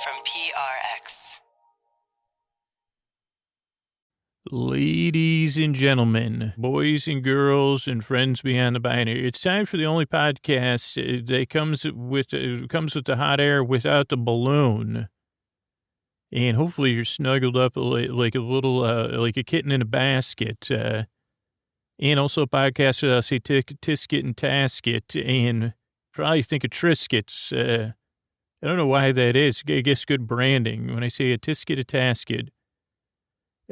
from PRX. Ladies and gentlemen, boys and girls, and friends beyond the binary, it's time for the only podcast that comes with the hot air without the balloon. And hopefully you're snuggled up like a little, like a kitten in a basket. And also a podcast that I'll say Tisket and Tasket, and probably think of Triscuits. I don't know why that is. I guess good branding. When I say a Tisket, a Tasket,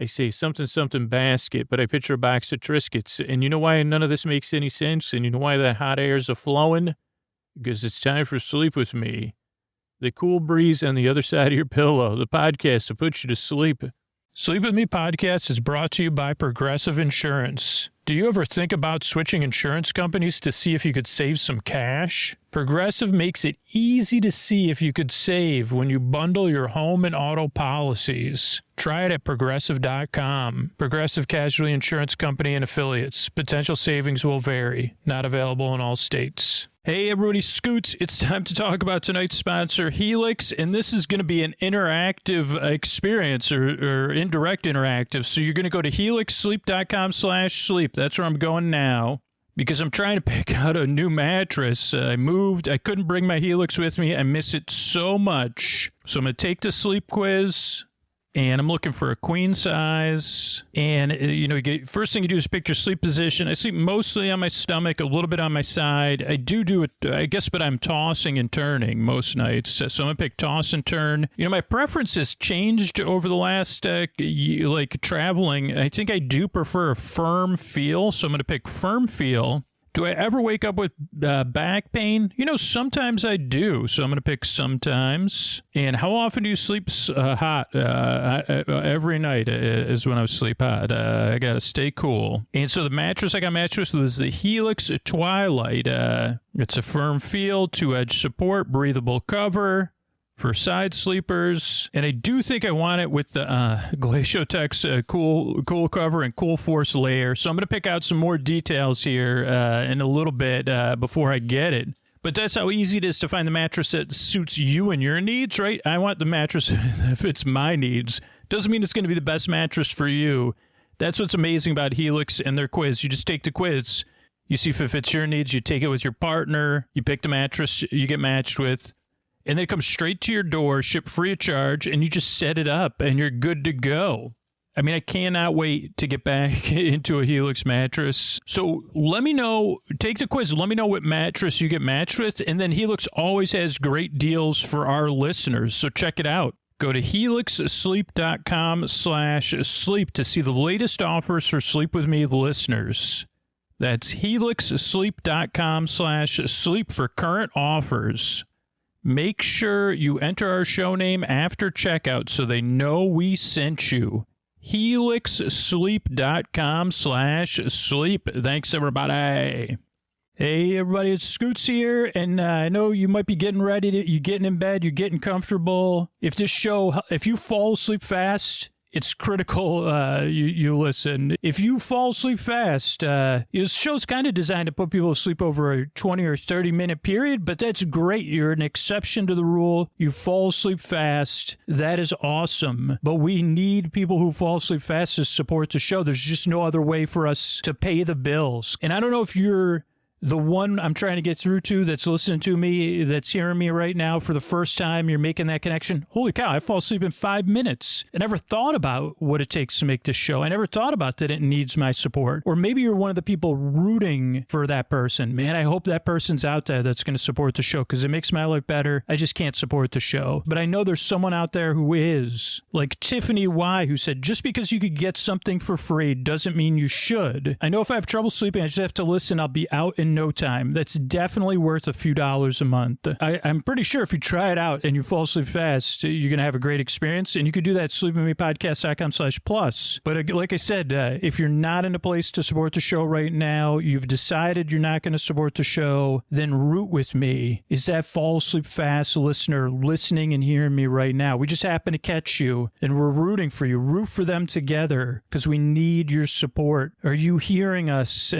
I say something basket, but I picture a box of Triscuits. And you know why none of this makes any sense? And you know why that hot air is a-flowing? Because it's time for Sleep With Me. The cool breeze on the other side of your pillow. The podcast to put you to sleep. Sleep With Me podcast is brought to you by Progressive Insurance. Do you ever think about switching insurance companies to see if you could save some cash? Progressive makes it easy to see if you could save when you bundle your home and auto policies. Try it at Progressive.com. Progressive Casualty Insurance Company and Affiliates. Potential savings will vary. Not available in all states. Hey everybody, Scoots. It's time to talk about tonight's sponsor, Helix, and this is going to be an interactive experience or indirect interactive. So you're going to go to helixsleep.com/sleep. That's where I'm going now because I'm trying to pick out a new mattress. I moved. I couldn't bring my Helix with me. I miss it so much. So I'm going to take the sleep quiz. And I'm looking for a queen size. And, first thing you do is pick your sleep position. I sleep mostly on my stomach, a little bit on my side. I do it, I guess, but I'm tossing and turning most nights. So I'm going to pick toss and turn. My preference has changed over the last, traveling. I think I do prefer a firm feel. So I'm going to pick firm feel. Do I ever wake up with back pain? Sometimes I do. So I'm going to pick sometimes. And how often do you sleep hot? Every night is when I sleep hot. I got to stay cool. And so the mattress I got matched with was the Helix Twilight. It's a firm feel, 2-edge support, breathable cover for side sleepers. And I do think I want it with the Glaciotech's cool cover and cool force layer. So I'm going to pick out some more details here in a little bit before I get it. But that's how easy it is to find the mattress that suits you and your needs, right? I want the mattress that fits my needs. Doesn't mean it's going to be the best mattress for you. That's what's amazing about Helix and their quiz. You just take the quiz. You see if it fits your needs. You take it with your partner. You pick the mattress you get matched with. And then it comes straight to your door, shipped free of charge, and you just set it up, and you're good to go. I mean, I cannot wait to get back into a Helix mattress. So let me know, take the quiz, let me know what mattress you get matched with, and then Helix always has great deals for our listeners, so check it out. Go to helixsleep.com/sleep to see the latest offers for Sleep With Me listeners. That's helixsleep.com/sleep for current offers. Make sure you enter our show name after checkout so they know we sent you. helixsleep.com/sleep. Thanks, everybody. Hey, everybody, it's Scoots here, and I know you might be getting ready. You're getting in bed. You're getting comfortable. If you fall asleep fast, it's critical you listen. If you fall asleep fast, this show's kind of designed to put people to sleep over a 20 or 30-minute period, but that's great. You're an exception to the rule. You fall asleep fast. That is awesome. But we need people who fall asleep fast to support the show. There's just no other way for us to pay the bills. And I don't know if you're the one I'm trying to get through to that's listening to me, that's hearing me right now for the first time, you're making that connection. Holy cow, I fall asleep in 5 minutes. I never thought about what it takes to make this show. I never thought about that it needs my support. Or maybe you're one of the people rooting for that person. Man, I hope that person's out there that's going to support the show because it makes my life better. I just can't support the show. But I know there's someone out there who is. Like Tiffany Y, who said, just because you could get something for free doesn't mean you should. I know if I have trouble sleeping, I just have to listen. I'll be out in no time. That's definitely worth a few dollars a month. I'm pretty sure if you try it out and you fall asleep fast, you're going to have a great experience. And you could do that at sleepwithmepodcast.com/plus. But like I said, if you're not in a place to support the show right now, you've decided you're not going to support the show, then root with me. Is that fall asleep fast listener listening and hearing me right now? We just happen to catch you and we're rooting for you. Root for them together because we need your support. Are you hearing us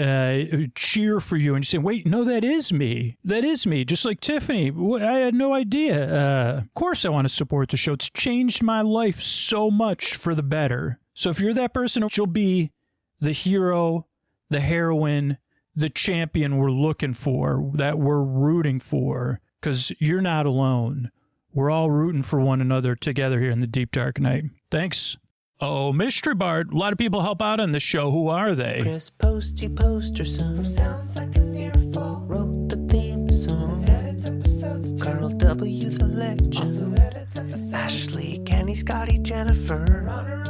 cheer for you and you say, wait, no, that is me. That is me. Just like Tiffany. I had no idea. Of course I want to support the show. It's changed my life so much for the better. So if you're that person, you'll be the hero, the heroine, the champion we're looking for, that we're rooting for, because you're not alone. We're all rooting for one another together here in the deep dark night. Thanks. Oh, Mystery Bart. A lot of people help out on this show. Who are they? Chris Posty Poster Son sounds like an earful. Wrote the theme song. Edits episodes. Carl W. the Legend. Also edits episodes. Ashley, Kenny, Scotty, Jennifer. Runner.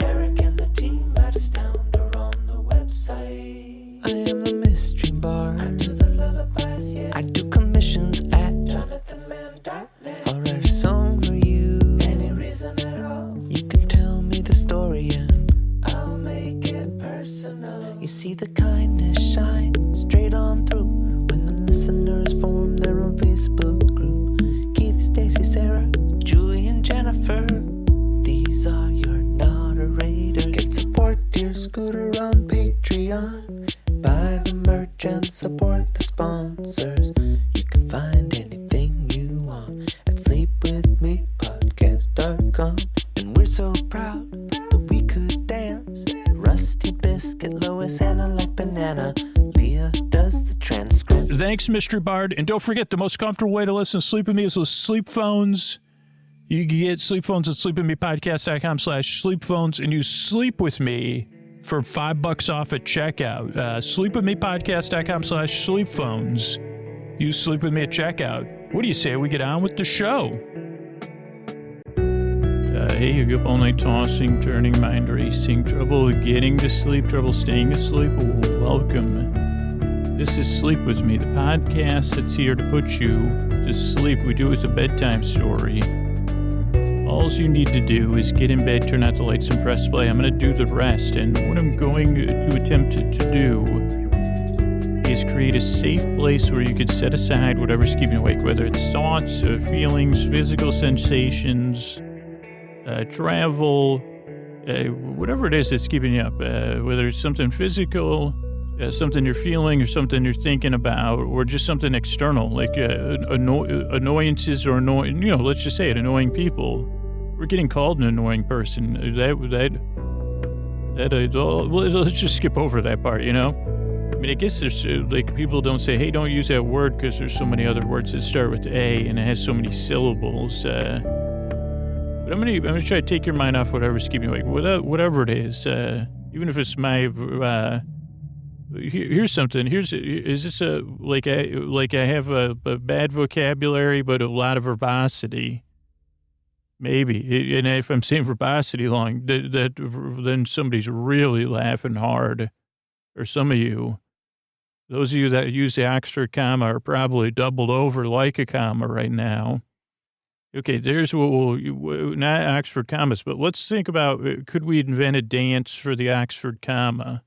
Eric and the team at Astound are on the website. I am the Mystery Bart. I do the lullabies, yeah. I do commissions at JonathanMann.net. I'll write a song for you. Any reason at all. You can tell me the story and I'll make it personal. You see the kindness shine straight on through when the listeners form their own Facebook group. Keith, Stacy, Sarah, Julie, and Jennifer. These are your moderators. Get support dear Scooter on Patreon. Buy the merch and support the sponsors. You can find anything you want at sleepwithmepodcast.com. And we're so proud that we could dance. Rusty Biscuit, Lois, Anna like banana. Leah does the transcripts. Thanks, Mystery Bard. And don't forget, the most comfortable way to listen to Sleep With Me is with sleep phones. You can get sleep phones at sleepwithmepodcast.com/sleep-phones and use Sleep With Me for $5 off at checkout. Sleepwithmepodcast.com/sleep-phones. Use Sleep With Me at checkout. What do you say we get on with the show? Hey, you're up all night tossing, turning, mind racing, trouble getting to sleep, trouble staying asleep? Well, welcome. This is Sleep With Me, the podcast that's here to put you to sleep. We do it with a bedtime story. All you need to do is get in bed, turn out the lights, and press play. I'm going to do the rest. And what I'm going to attempt to do is create a safe place where you could set aside whatever's keeping you awake, whether it's thoughts, feelings, physical sensations, travel, whatever it is that's keeping you up, whether it's something physical, something you're feeling or something you're thinking about, or just something external, like annoyances or let's just say it, annoying people. We're getting called an annoying person. Let's just skip over that part, I mean, I guess there's, people don't say, hey, don't use that word because there's so many other words that start with A and it has so many syllables. But I'm gonna try to take your mind off whatever's keeping you awake, whatever it is. Even if it's my, here's something. Is this I have a bad vocabulary but a lot of verbosity? Maybe. And if I'm saying verbosity long, then somebody's really laughing hard. Or some of you, those of you that use the Oxford comma are probably doubled over like a comma right now. Okay, there's not Oxford commas, but let's think about, could we invent a dance for the Oxford comma?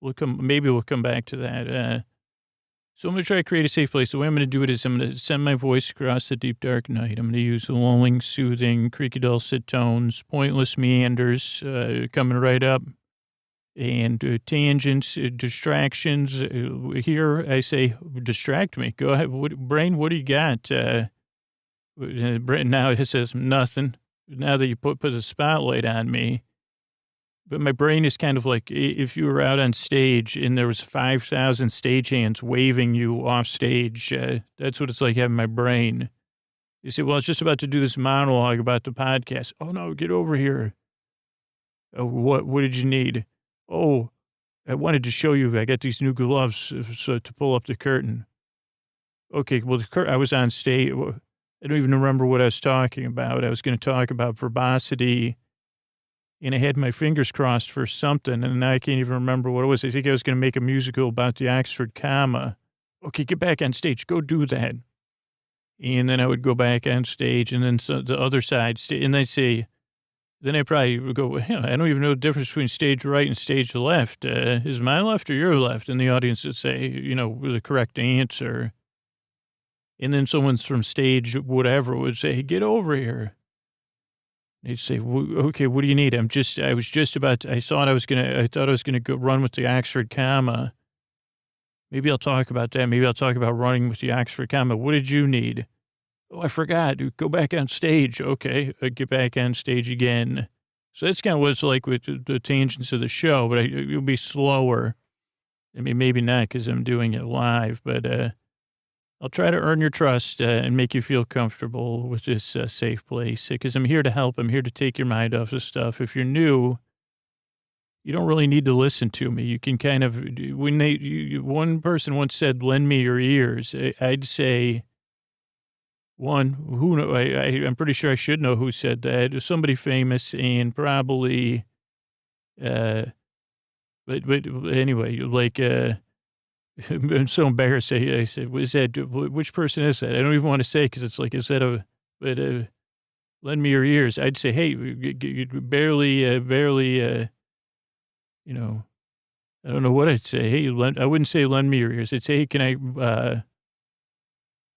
Maybe we'll come back to that. So I'm going to try to create a safe place. The way I'm going to do it is I'm going to send my voice across the deep, dark night. I'm going to use lulling, soothing, creaky, dulcet tones, pointless meanders coming right up, and tangents, distractions. Here I say, distract me. Go ahead. Brain, what do you got? Now it says nothing. Now that you put the spotlight on me. But my brain is kind of like if you were out on stage and there was 5,000 stagehands waving you off stage. That's what it's like having my brain. You say, well, I was just about to do this monologue about the podcast. Oh, no, get over here. Oh, what did you need? Oh, I wanted to show you. I got these new gloves to pull up the curtain. Okay, well, I was on stage. I don't even remember what I was talking about. I was going to talk about verbosity, and I had my fingers crossed for something, and now I can't even remember what it was. I think I was going to make a musical about the Oxford comma. Okay, get back on stage. Go do that. And then I would go back on stage, and then the other side, and then I probably would go, I don't even know the difference between stage right and stage left. Is my left or your left? And the audience would say, the correct answer. And then someone's from stage whatever would say, hey, get over here. They'd say, okay, what do you need? I thought I was going to go run with the Oxford comma. Maybe I'll talk about that. Maybe I'll talk about running with the Oxford comma. What did you need? Oh, I forgot. Go back on stage. Okay, I get back on stage again. So that's kind of what it's like with the tangents of the show, but it'll be slower. I mean, maybe not because I'm doing it live, but I'll try to earn your trust and make you feel comfortable with this safe place because I'm here to help. I'm here to take your mind off of stuff. If you're new, you don't really need to listen to me. You can kind of, one person once said, lend me your ears. I'd say, I'm pretty sure I should know who said that. It was somebody famous and probably, but anyway, like, I'm so embarrassed. I said, which person is that? I don't even want to say because it's like, is that lend me your ears. I'd say, hey, barely, I don't know what I'd say. Hey, I wouldn't say lend me your ears. I'd say, hey, can I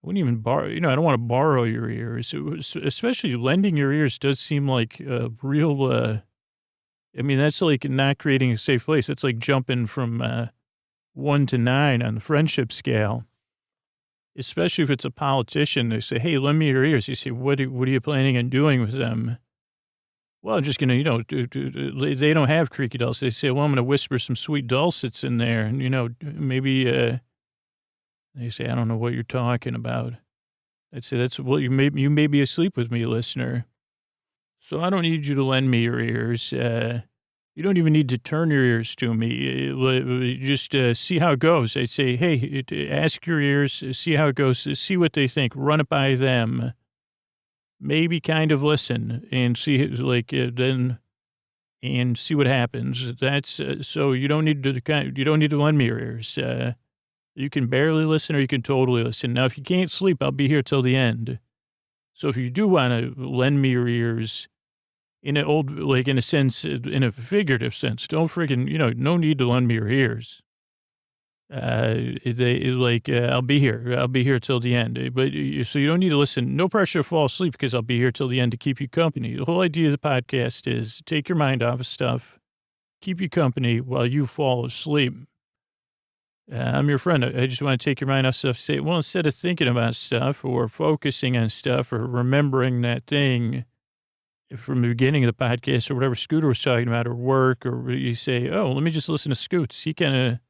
wouldn't even borrow, I don't want to borrow your ears. Especially lending your ears does seem like a real, that's like not creating a safe place. It's like jumping from 1 to 9 on the friendship scale. Especially if it's a politician, they say, hey, lend me your ears. You say, what are you planning on doing with them? Well, I'm just going to, they don't have creaky dulcets. They say, well, I'm going to whisper some sweet dulcets in there. And, maybe, they say, I don't know what you're talking about. I'd say, you may be asleep with me, listener. So I don't need you to lend me your ears. You don't even need to turn your ears to me. Just see how it goes. I'd say, hey, ask your ears, see how it goes, see what they think, run it by them. Maybe kind of listen and see, and see what happens. That's so you don't need to lend me your ears. You can barely listen or you can totally listen. Now, if you can't sleep, I'll be here till the end. So if you do want to lend me your ears in a sense, in a figurative sense, don't friggin', no need to lend me your ears. I'll be here. I'll be here till the end. But so you don't need to listen. No pressure to fall asleep because I'll be here till the end to keep you company. The whole idea of the podcast is take your mind off of stuff, keep you company while you fall asleep. I'm your friend. I just want to take your mind off stuff. Say, well, instead of thinking about stuff or focusing on stuff or remembering that thing from the beginning of the podcast or whatever Scooter was talking about or work, or you say, oh, let me just listen to Scoots. He doesn't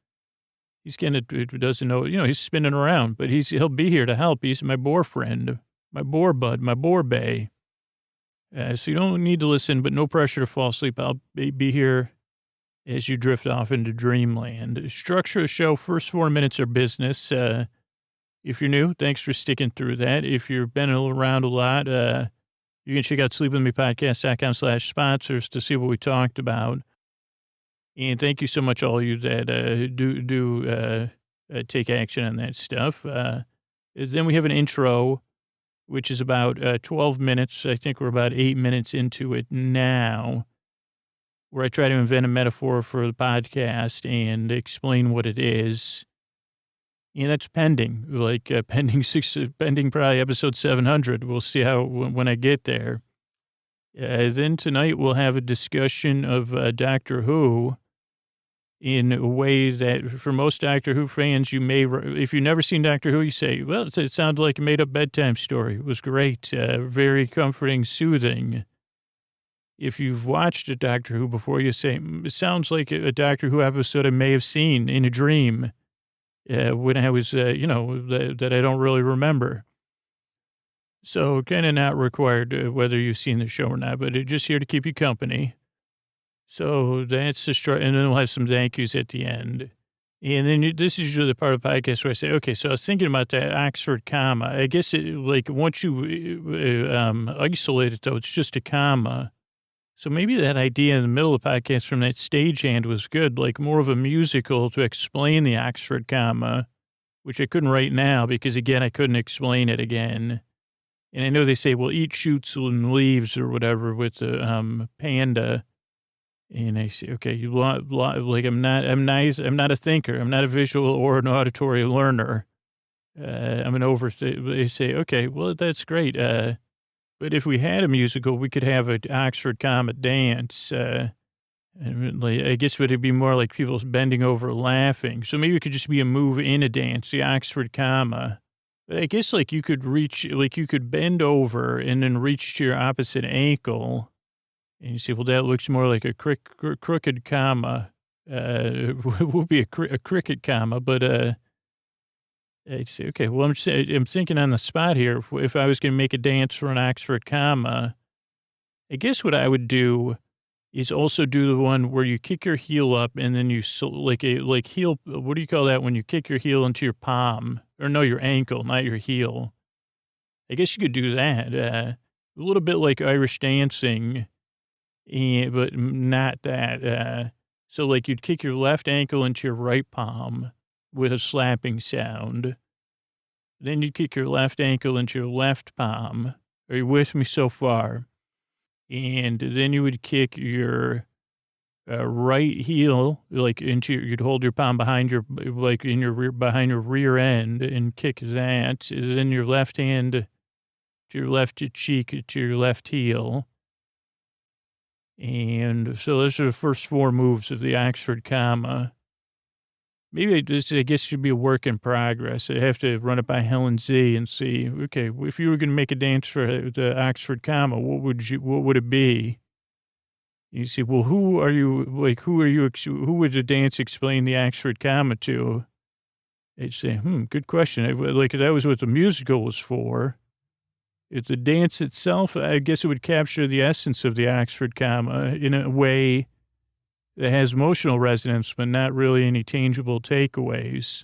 know, he's spinning around, but he'll be here to help. He's my boar friend, my boar bud, my boar bay. So you don't need to listen, but no pressure to fall asleep. I'll be here as you drift off into dreamland. Structure of the show, first 4 minutes are business. If you're new, thanks for sticking through that. If you've been around a lot, you can check out sleepwithmepodcast.com/sponsors to see what we talked about. And thank you so much, all you that do take action on that stuff. Then we have an intro, which is about 12 minutes. I think we're about 8 minutes into it now, where I try to invent a metaphor for the podcast and explain what it is. And that's pending, pending probably episode 700. We'll see when I get there. Then tonight we'll have a discussion of Doctor Who in a way that for most Doctor Who fans, if you've never seen Doctor Who, you say, well, it sounded like a made-up bedtime story. It was great, very comforting, soothing. If you've watched a Doctor Who before, you say, it sounds like a Doctor Who episode I may have seen in a dream when I was, that I don't really remember. So kind of not required whether you've seen the show or not, but it's just here to keep you company. So that's the and then we'll have some thank yous at the end. And then this is usually the part of the podcast where I say, okay, so I was thinking about that Oxford comma. I guess once you isolate it, though, it's just a comma. So maybe that idea in the middle of the podcast from that stagehand was good, like more of a musical to explain the Oxford comma, which I couldn't right now because, again, I couldn't explain it again. And I know they say, well, eat shoots and leaves or whatever with the panda. And I say, okay, I'm not a thinker. I'm not a visual or an auditory learner. They say, okay, well, that's great. But if we had a musical, we could have an Oxford comma dance. And like, I guess would it be more like people bending over laughing? So maybe it could just be a move in a dance, the Oxford comma. But I guess like you could you could bend over and then reach to your opposite ankle. And you say, well, that looks more like a crooked comma. It would be a cricket comma, but I'd say, okay, well, I'm thinking on the spot here. If I was going to make a dance for an Oxford comma, I guess what I would do is also do the one where you kick your heel up and then you like heel. What do you call that when you kick your heel into your palm? Or no, your ankle, not your heel. I guess you could do that. A little bit like Irish dancing, but not that. So like you'd kick your left ankle into your right palm with a slapping sound. Then you'd kick your left ankle into your left palm. Are you with me so far? And then you would kick your right heel, like you'd hold your palm behind your, like in your rear, behind your rear end and kick that. Then your left hand to your left cheek to your left heel. And so those are the first four moves of the Oxford comma. Maybe I guess it should be a work in progress. I have to run it by Helen Z and see, okay, if you were going to make a dance for the Oxford comma, what would it be? You see, well, who would the dance explain the Oxford comma to? They'd say, good question. Like that was what the musical was for. If the dance itself, I guess it would capture the essence of the Oxford comma in a way that has emotional resonance, but not really any tangible takeaways.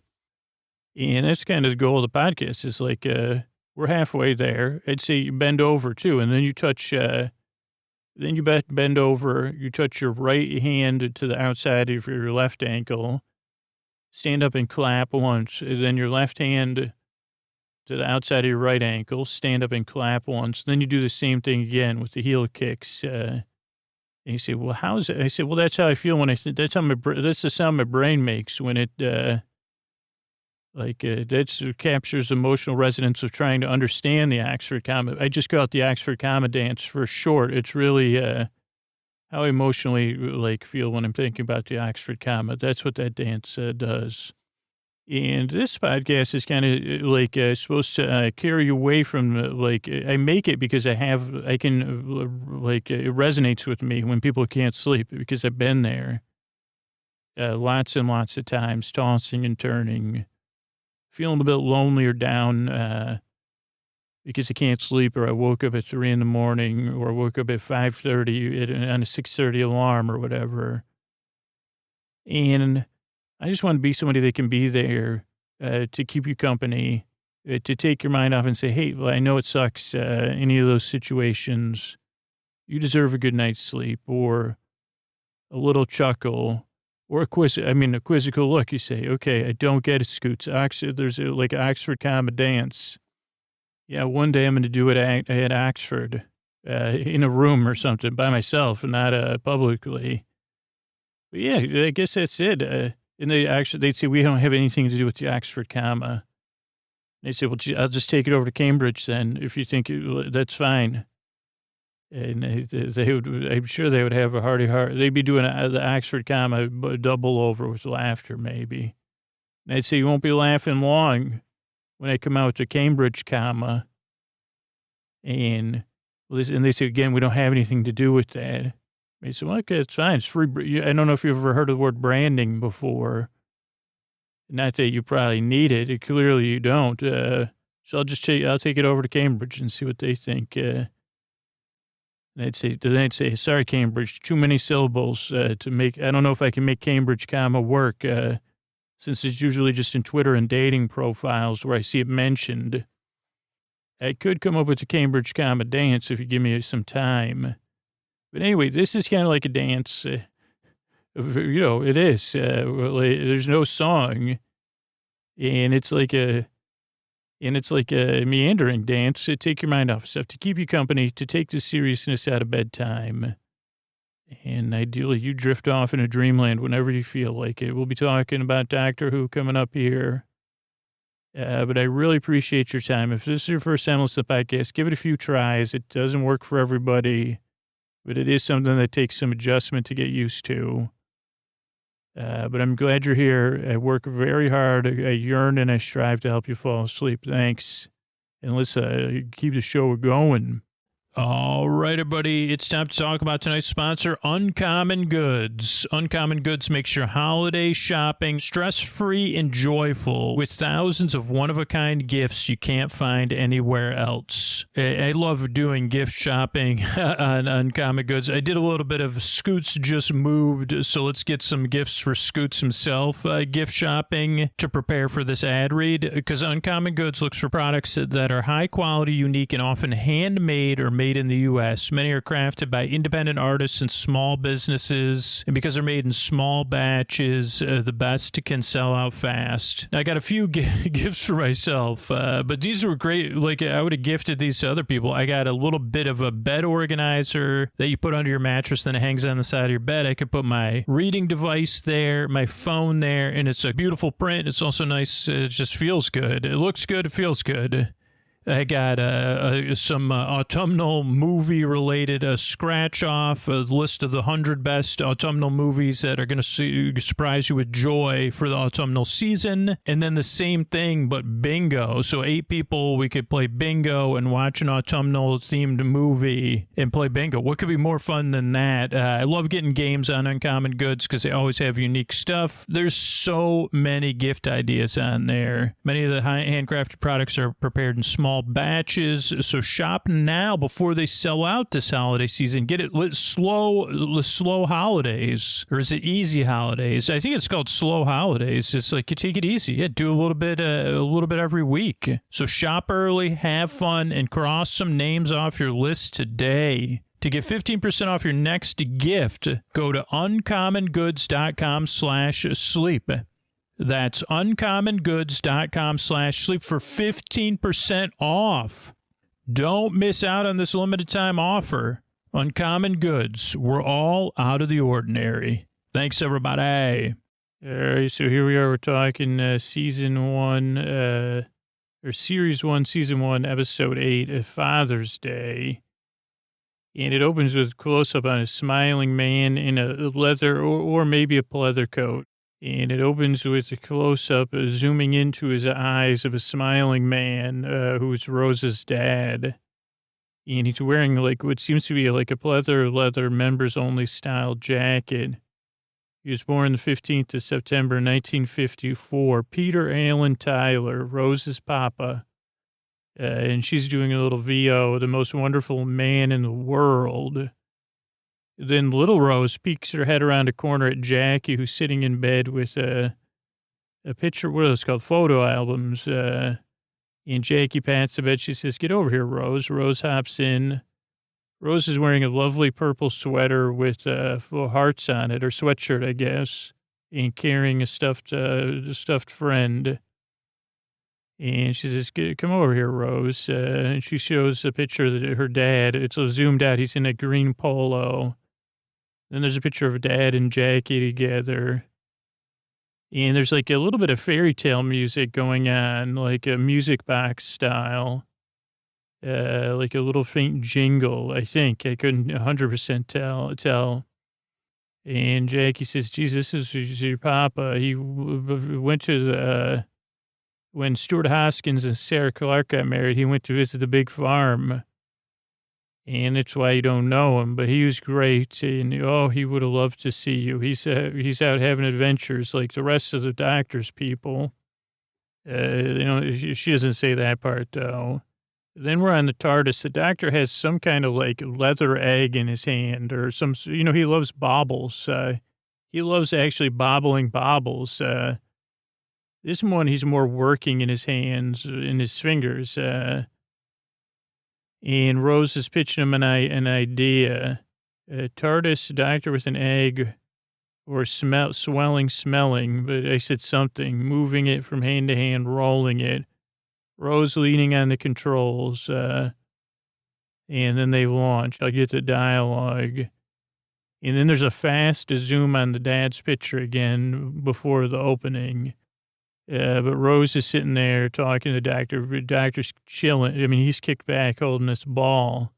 And that's kind of the goal of the podcast is like, we're halfway there. I'd say you bend over too. And then you touch, bend over, you touch your right hand to the outside of your left ankle, stand up and clap once. And then your left hand to the outside of your right ankle, stand up and clap once. Then you do the same thing again with the heel kicks, and you say, well, how is it? I said, well, that's how I feel when that's the sound my brain makes when it, that captures emotional resonance of trying to understand the Oxford comma. I just call it the Oxford comma dance for short. It's really, how I emotionally feel when I'm thinking about the Oxford comma. That's what that dance does. And this podcast is kind of supposed to carry you away from I make it because it resonates with me when people can't sleep because I've been there lots and lots of times, tossing and turning, feeling a bit lonely or down because I can't sleep, or I woke up at 3 a.m, or I woke up at 5:30 on a 6:30 alarm or whatever. And I just want to be somebody that can be there to keep you company, to take your mind off and say, hey, well, I know it sucks, any of those situations. You deserve a good night's sleep, or a little chuckle, or a quizzical look. You say, okay, I don't get it, Scoots. There's an Oxford comma dance. Yeah, one day I'm going to do it at Oxford in a room or something by myself, not publicly. But yeah, I guess that's it. And they'd say, we don't have anything to do with the Oxford comma. They say, well, I'll just take it over to Cambridge then, if you think that's fine. And they would, I'm sure they would have a hearty heart. They'd be doing the Oxford comma double over with laughter, maybe. And I'd say, you won't be laughing long when I come out with the Cambridge comma. And they say, again, we don't have anything to do with that. He said, well, okay, it's fine. It's free. I don't know if you've ever heard of the word branding before. Not that you probably need it. Clearly you don't. So I'll take it over to Cambridge and see what they think. Then they'd say, sorry, Cambridge, too many syllables to make. I don't know if I can make Cambridge comma work since it's usually just in Twitter and dating profiles where I see it mentioned. I could come up with the Cambridge comma dance if you give me some time. But anyway, this is kind of like a dance, it is, there's no song, and it's like a meandering dance to take your mind off stuff, to keep you company, to take the seriousness out of bedtime, and ideally you drift off in a dreamland whenever you feel like it. We'll be talking about Doctor Who coming up here, but I really appreciate your time. If this is your first time listening to the podcast, give it a few tries. It doesn't work for everybody. but it is something that takes some adjustment to get used to. But I'm glad you're here. I work very hard. I yearn and I strive to help you fall asleep. Thanks. And let's keep the show going. All right, everybody, it's time to talk about tonight's sponsor, Uncommon Goods. Uncommon Goods makes your holiday shopping stress-free and joyful with thousands of one-of-a-kind gifts you can't find anywhere else. I love doing gift shopping on Uncommon Goods. I did a little bit of Scoots just moved, so let's get some gifts for Scoots himself gift shopping to prepare for this ad read, because Uncommon Goods looks for products that are high-quality, unique, and often handmade or made in the U.S. Many are crafted by independent artists and small businesses, and because they're made in small batches, the best can sell out fast. Now, I got a few gifts for myself, but these were great. Like, I would have gifted these to other people. I got a little bit of a bed organizer that you put under your mattress, then it hangs on the side of your bed. I could put my reading device there, my phone there, and it's a beautiful print. It's also nice. It just feels good. It looks good. It feels good. I got some autumnal movie-related scratch-off, a list of the 100 best autumnal movies that are going to surprise you with joy for the autumnal season. And then the same thing, but bingo. So 8 people, we could play bingo and watch an autumnal-themed movie and play bingo. What could be more fun than that? I love getting games on Uncommon Goods because they always have unique stuff. There's so many gift ideas on there. Many of the handcrafted products are prepared in small batches, so shop now before they sell out this holiday season. Get it slow holidays, or is it easy holidays? I think it's called slow holidays. It's like you take it easy. Yeah, do a little bit every week. So shop early, have fun, and cross some names off your list today. To get 15% off your next gift, go to uncommongoods.com/sleep. That's uncommongoods.com/sleep for 15% off. Don't miss out on this limited time offer. Uncommon Goods. We're all out of the ordinary. Thanks, everybody. All right, so here we are. We're talking season 1, or series 1, season 1, episode 8, Father's Day. And it opens with a close-up on a smiling man in a leather or maybe a pleather coat. And it opens with a close-up zooming into his eyes of a smiling man who's Rose's dad. And he's wearing like what seems to be like a pleather leather members-only style jacket. He was born the 15th of September, 1954. Peter Allen Tyler, Rose's papa. And she's doing a little VO, the most wonderful man in the world. Then little Rose peeks her head around a corner at Jackie, who's sitting in bed with a picture, what are those called, photo albums. And Jackie pats the bed. She says, "Get over here, Rose." Rose hops in. Rose is wearing a lovely purple sweater with hearts on it, or sweatshirt, I guess, and carrying a stuffed friend. And she says, "Come over here, Rose." And she shows a picture of her dad. It's zoomed out. He's in a green polo. Then there's a picture of Dad and Jackie together. And there's like a little bit of fairy tale music going on, like a music box style. Like a little faint jingle, I think. I couldn't 100% tell. And Jackie says, "Jesus, this is your papa. He went to when Stuart Hoskins and Sarah Clark got married, he went to visit the big farm. And that's why you don't know him, but he was great. And, he would have loved to see you. He's out having adventures like the rest of the doctor's people." She doesn't say that part, though. Then we're on the TARDIS. The doctor has some kind of like leather egg in his hand or some, he loves baubles. He loves actually bobbling baubles. This one, he's more working in his hands, in his fingers. And Rose is pitching him an idea. TARDIS, doctor with an egg, or smelling, but I said something, moving it from hand to hand, rolling it. Rose leaning on the controls, and then they launch. I'll get the dialogue. And then there's a fast zoom on the dad's picture again before the opening. But Rose is sitting there talking to the doctor. The doctor's chilling. I mean, he's kicked back holding this ball.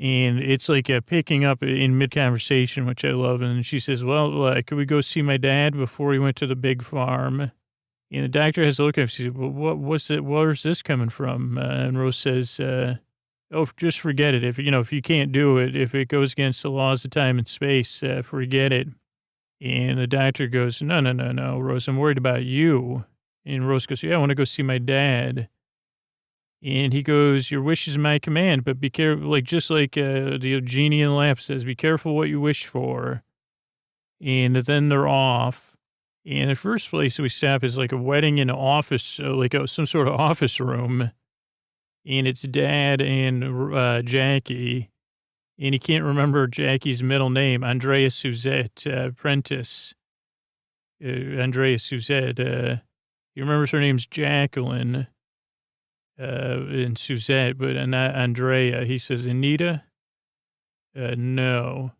And it's like picking up in mid-conversation, which I love. And she says, well, could we go see my dad before he went to the big farm? And the doctor has a look at him. She says, well, where's this coming from? And Rose says, oh, just forget it. If you can't do it, if it goes against the laws of time and space, forget it. And the doctor goes, no, Rose, I'm worried about you. And Rose goes, yeah, I want to go see my dad. And he goes, your wish is my command, but be careful, just like the genie in the lamp says, be careful what you wish for. And then they're off. And the first place we stop is like a wedding in an office, some sort of office room. And it's Dad and Jackie. And he can't remember Jackie's middle name, Andrea Suzette Prentice. Andrea Suzette. He remembers her name's Jacqueline. And Suzette, but not Andrea. He says, Anita? No.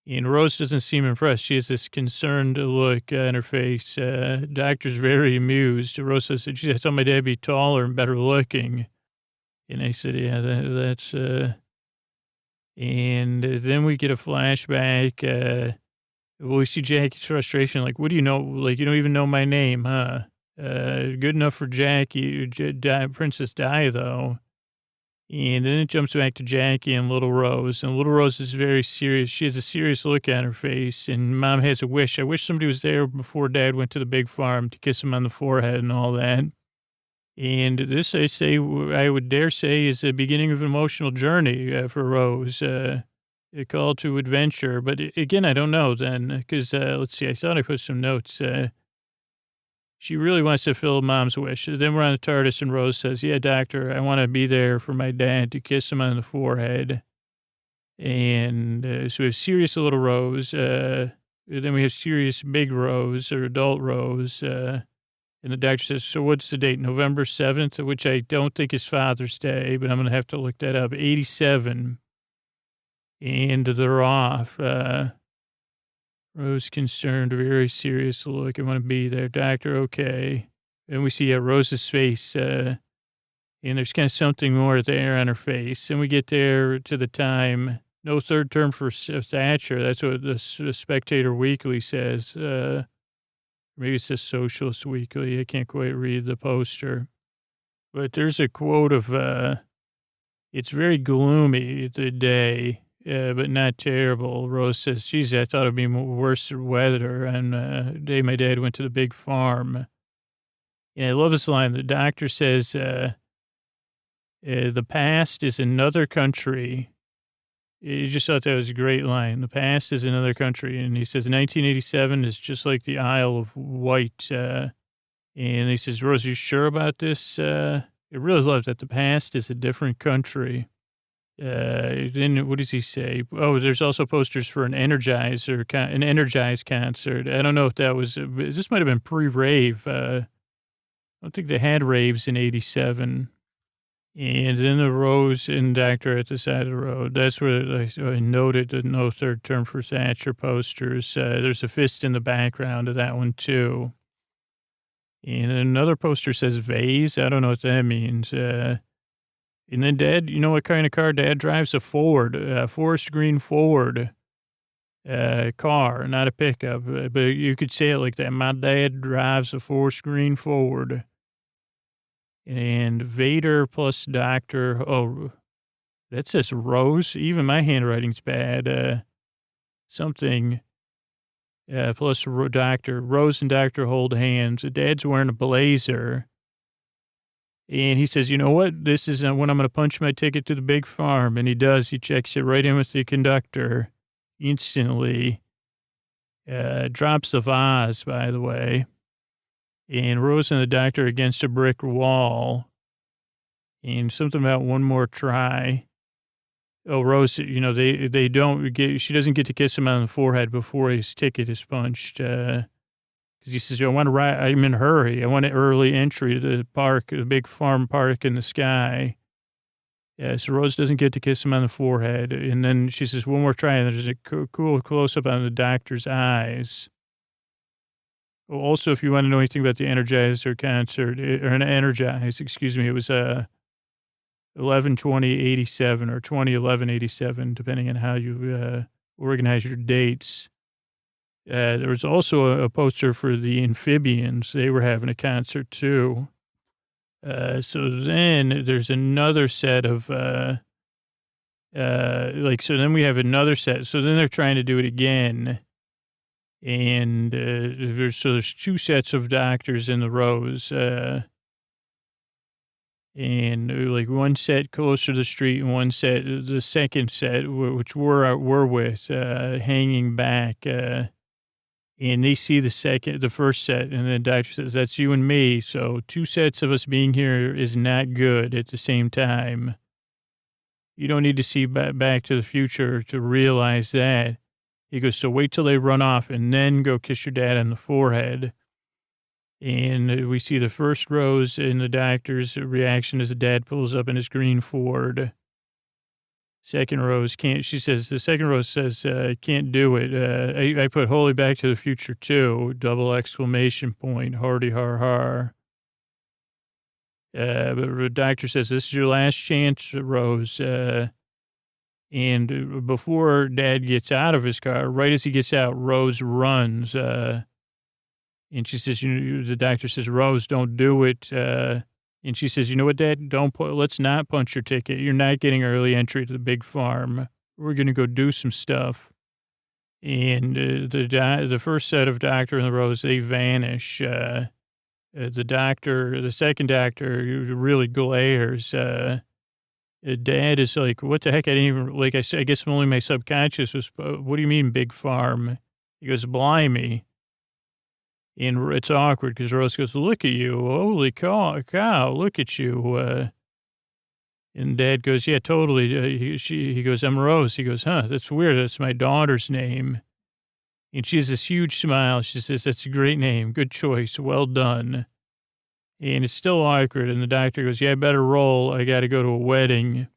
And Rose doesn't seem impressed. She has this concerned look on her face. Doctor's very amused. Rose says, I thought my dad would be taller and better looking. And I said, yeah, that's... And then we get a flashback. We see Jackie's frustration. Like, what do you know? Like, you don't even know my name, huh? Good enough for Jackie, Princess Di, though. And then it jumps back to Jackie and Little Rose. And Little Rose is very serious. She has a serious look on her face. And Mom has a wish. I wish somebody was there before Dad went to the big farm to kiss him on the forehead and all that. And this, I would dare say, is the beginning of an emotional journey for Rose. A call to adventure. But again, I don't know then. Because, let's see, I thought I put some notes. She really wants to fulfill Mom's wish. Then we're on the TARDIS, and Rose says, yeah, Doctor, I want to be there for my dad to kiss him on the forehead. And so we have serious Little Rose. Then we have serious Big Rose, or Adult Rose. And the doctor says, so what's the date? November 7th, which I don't think is Father's Day, but I'm going to have to look that up. 87. And they're off. Rose concerned, very serious look. I want to be there. Doctor, okay. And we see Rose's face, and there's kind of something more there on her face. And we get there to the time. No third term for Thatcher. That's what the Spectator Weekly says. Maybe it says Socialist Weekly. I can't quite read the poster. But there's a quote of, it's very gloomy, the day. But not terrible. Rose says, geez, I thought it'd be worse weather on the day my dad went to the big farm. And I love this line. The doctor says, the past is another country. You just thought that was a great line. The past is another country. And he says, 1987 is just like the Isle of Wight. And he says, Rose, you sure about this? I really love that. The past is a different country. Then what does he say? Oh, there's also posters for an Energize concert. I don't know if that was, this might have been pre-rave. I don't think they had raves in 87. And then the Rose and Doctor at the side of the road. That's where I noted the no third term for Thatcher posters. There's a fist in the background of that one too. And another poster says vase. I don't know what that means. And then Dad, you know what kind of car Dad drives? A Ford, forest green Ford car, not a pickup. But you could say it like that. My dad drives a forest green Ford. And Vader plus Doctor. Oh, that says Rose. Even my handwriting's bad. Something plus Doctor. Rose and Doctor hold hands. Dad's wearing a blazer. And he says, you know what? This is when I'm going to punch my ticket to the big farm. And he does. He checks it right in with the conductor instantly. Drops the vase, by the way. And Rose and the doctor against a brick wall. And something about one more try. Oh, Rose, you know, they don't get, she doesn't get to kiss him on the forehead before his ticket is punched. Because he says, I want to ride, I'm in a hurry. I want an early entry to the park, the big farm park in the sky. Yeah, so Rose doesn't get to kiss him on the forehead. And then she says, one more try. And there's a cool close-up on the doctor's eyes. Also, if you want to know anything about the Energizer concert, or an Energize, excuse me, it was 11/20/87 or 2011/87, depending on how you organize your dates. There was also a poster for the Amphibians. They were having a concert too. So then there's another set of, so then we have another set. So then they're trying to do it again. And there's two sets of doctors in the rows. And like one set closer to the street and one set, the second set, which we're with, hanging back. And they see the first set, and the doctor says, that's you and me. So two sets of us being here is not good at the same time. You don't need to see Back to the Future to realize that. He goes, so wait till they run off and then go kiss your dad on the forehead. And we see the first rose in the doctor's reaction as the dad pulls up in his green Ford. Second rose the second rose says, can't do it. I put holy Back to the Future too, ! Hardy har har. But the doctor says, this is your last chance, Rose. And before Dad gets out of his car, right as he gets out, Rose runs. And she says, the doctor says, Rose, don't do it. And she says, you know what, Dad, let's not punch your ticket. You're not getting early entry to the big farm. We're going to go do some stuff. And the first set of doctor in the rows, they vanish. The second doctor really glares. Dad is like, what the heck? I didn't even, like I said, I guess only my subconscious was, what do you mean big farm? He goes, blimey. And it's awkward because Rose goes, look at you. Holy cow, look at you. And Dad goes, yeah, totally. He goes, I'm Rose. He goes, huh, that's weird. That's my daughter's name. And she has this huge smile. She says, that's a great name. Good choice. Well done. And it's still awkward. And the doctor goes, yeah, I better roll. I got to go to a wedding.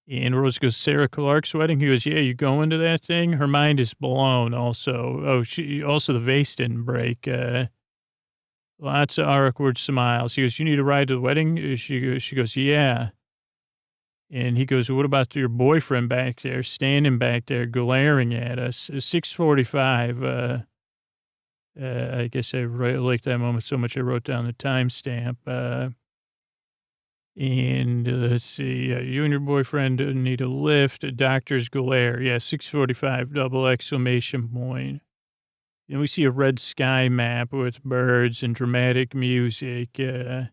And Rose goes, Sarah Clark's wedding? He goes, yeah, you going to that thing? Her mind is blown also. Also the vase didn't break. Lots of awkward smiles. He goes, you need to ride to the wedding? She goes, yeah. And he goes, what about your boyfriend back there, standing back there, glaring at us? 6:45. I guess I liked that moment so much I wrote down the timestamp. And let's see, you and your boyfriend need a lift. Doctor's glare. Yeah, 6:45, ! And we see a red sky map with birds and dramatic music. Then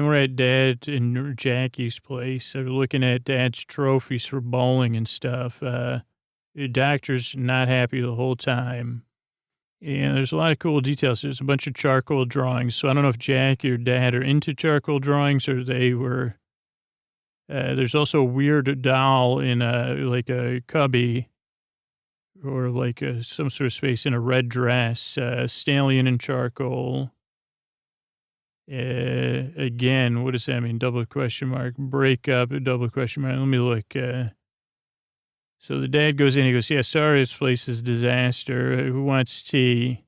we're at Dad and Jackie's place. They're looking at Dad's trophies for bowling and stuff. The doctor's not happy the whole time. And there's a lot of cool details. There's a bunch of charcoal drawings. So I don't know if Jackie or Dad are into charcoal drawings or they were. There's also a weird doll in like a cubby or like some sort of space in a red dress. Stallion in charcoal. Again, what does that mean? ? Break up, ? Let me look. So the dad goes in, he goes, yeah, sorry, this place is a disaster. Who wants tea?